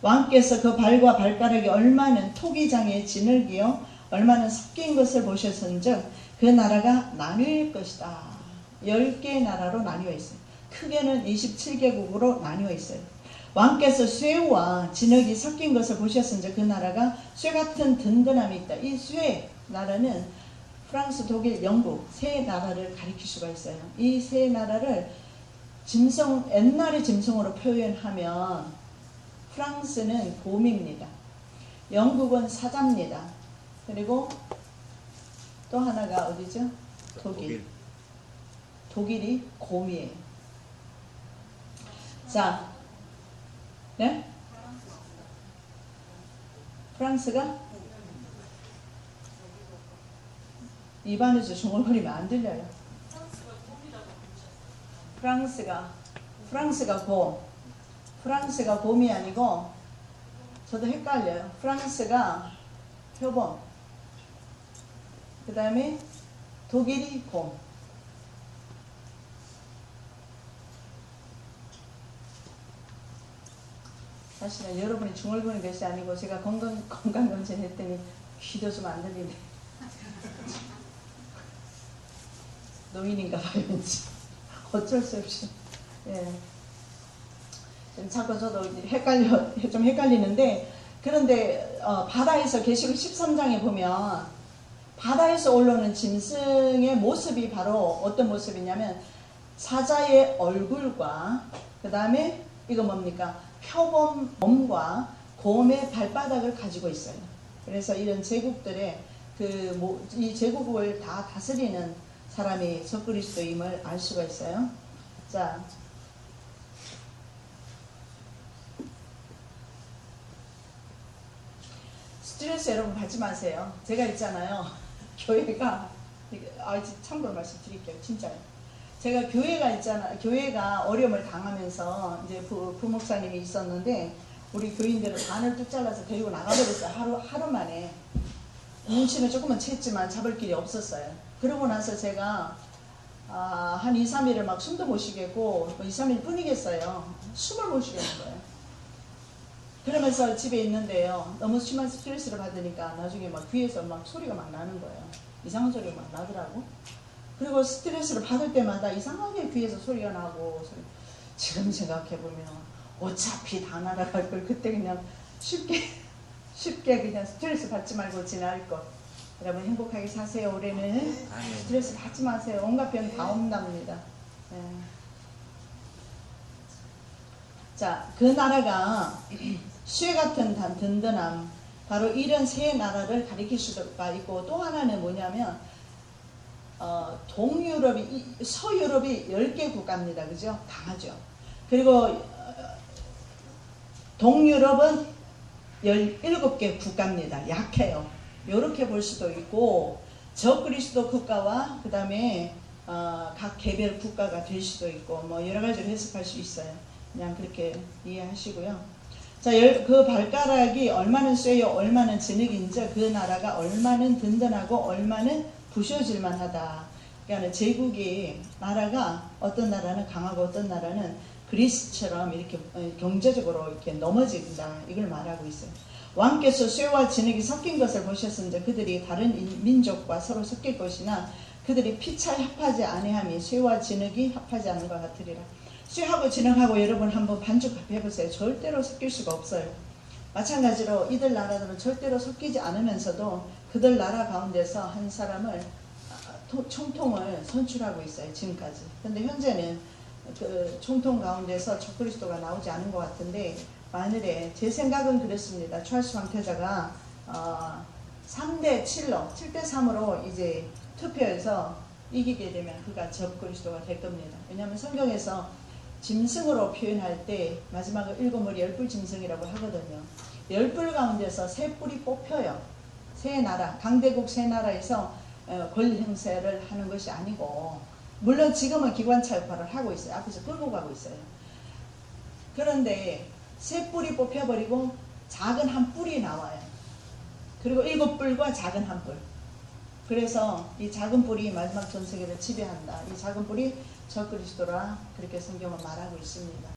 [SPEAKER 1] 왕께서 그 발과 발가락이 얼마는 토기장에 진흙이요 얼마는 섞인 것을 보셨은즉 그 나라가 나뉠 것이다. 10개의 나라로 나뉘어 있어요. 크게는 27개국으로 나뉘어 있어요. 왕께서 쇠와 진흙이 섞인 것을 보셨은즉 그 나라가 쇠 같은 든든함이 있다. 이 쇠 나라는 프랑스, 독일, 영국 세 나라를 가리킬 수가 있어요. 이 세 나라를 옛날의 짐승으로 표현하면 프랑스는 곰입니다. 영국은 사자입니다. 그리고 또 하나가 어디죠? 독일이 곰이에요. 자, 네? 프랑스가 입안에서 중얼거리면 안 들려요. 프랑스가 곰이 아니고, 저도 헷갈려요. 프랑스가 표범, 그 다음에 독일이 곰. 사실은 여러분이 중얼거리는 것이 아니고 제가 건강검진 했더니 귀도 좀 안 들리네. 노인인가 봐요, 왠지. 어쩔 수 없이. 예. 자꾸 저도 좀 헷갈리는데, 그런데 바다에서 계시록 13장에 보면 바다에서 올라오는 짐승의 모습이 바로 어떤 모습이냐면 사자의 얼굴과 그 다음에 이거 뭡니까? 표범 몸과 곰의 발바닥을 가지고 있어요. 그래서 이런 제국들의 이 제국을 다 다스리는 사람이 적그리스도임을 알 수가 있어요. 자, 스트레스 여러분 받지 마세요. 제가 있잖아요. 교회가 참고로 말씀드릴게요. 진짜요. 제가 교회가 어려움을 당하면서 이제 부목사님이 있었는데 우리 교인들은 반을 뚝 잘라서 데리고 나가버렸어요. 하루 만에. 눈치는 조금은 챘지만 잡을 길이 없었어요. 그러고 나서 제가 한 2, 3일을 막 숨도 못 쉬겠고 2, 3일 뿐이겠어요. 숨을 못 쉬겠는 거예요. 그러면서 집에 있는데요. 너무 심한 스트레스를 받으니까 나중에 막 귀에서 막 소리가 막 나는 거예요. 이상한 소리가 막 나더라고. 그리고 스트레스를 받을 때마다 이상하게 귀에서 소리가 나고, 지금 생각해보면 어차피 다 날아갈 걸 그때 그냥 쉽게 그냥 스트레스 받지 말고 지날 것. 여러분 행복하게 사세요. 올해는 스트레스 받지 마세요. 온갖 병 다 온답니다. 네. 자, 그 나라가 쇠 같은 든든함, 바로 이런 세 나라를 가리킬 수가 있고, 또 하나는 뭐냐면 서유럽이 10개 국가입니다. 그죠? 강하죠. 그리고 동유럽은 17개 국가입니다. 약해요. 이렇게 볼 수도 있고, 적그리스도 국가와 그 다음에 각 개별 국가가 될 수도 있고, 뭐 여러 가지로 해석할 수 있어요. 그냥 그렇게 이해하시고요. 자, 그 발가락이 얼마는 쇠요 얼마는 진흙인지 그 나라가 얼마는 든든하고 얼마는 부셔질만 하다. 그러니까 제국이 나라가 어떤 나라는 강하고 어떤 나라는 그리스처럼 이렇게 경제적으로 이렇게 넘어진다. 이걸 말하고 있어요. 왕께서 쇠와 진흙이 섞인 것을 보셨은데 그들이 다른 민족과 서로 섞일 것이나 그들이 피차 합하지 아니함이 쇠와 진흙이 합하지 않은 것 같으리라. 쇠하고 진흙하고 여러분 한번 반죽해보세요. 절대로 섞일 수가 없어요. 마찬가지로 이들 나라들은 절대로 섞이지 않으면서도 그들 나라 가운데서 한 사람을 총통을 선출하고 있어요. 지금까지. 근데 현재는 그 총통 가운데서 적그리스도가 나오지 않은 것 같은데 만일에 제 생각은 그렇습니다. 찰스 황태자가 3대 7로 7대 3으로 이제 투표해서 이기게 되면 그가 적그리스도가 될 겁니다. 왜냐하면 성경에서 짐승으로 표현할 때 마지막에 7머리 10뿔 짐승이라고 하거든요. 10뿔 가운데서 3뿔이 뽑혀요. 세 나라, 강대국 세 나라에서 권리 행사를 하는 것이 아니고 물론 지금은 기관차 역할을 하고 있어요. 앞에서 끌고 가고 있어요. 그런데 3뿔이 뽑혀버리고 작은 한 뿔이 나와요. 그리고 7뿔과 작은 한 뿔. 그래서 이 작은 뿔이 마지막 전 세계를 지배한다. 이 작은 뿔이 적그리스도라 그렇게 성경은 말하고 있습니다.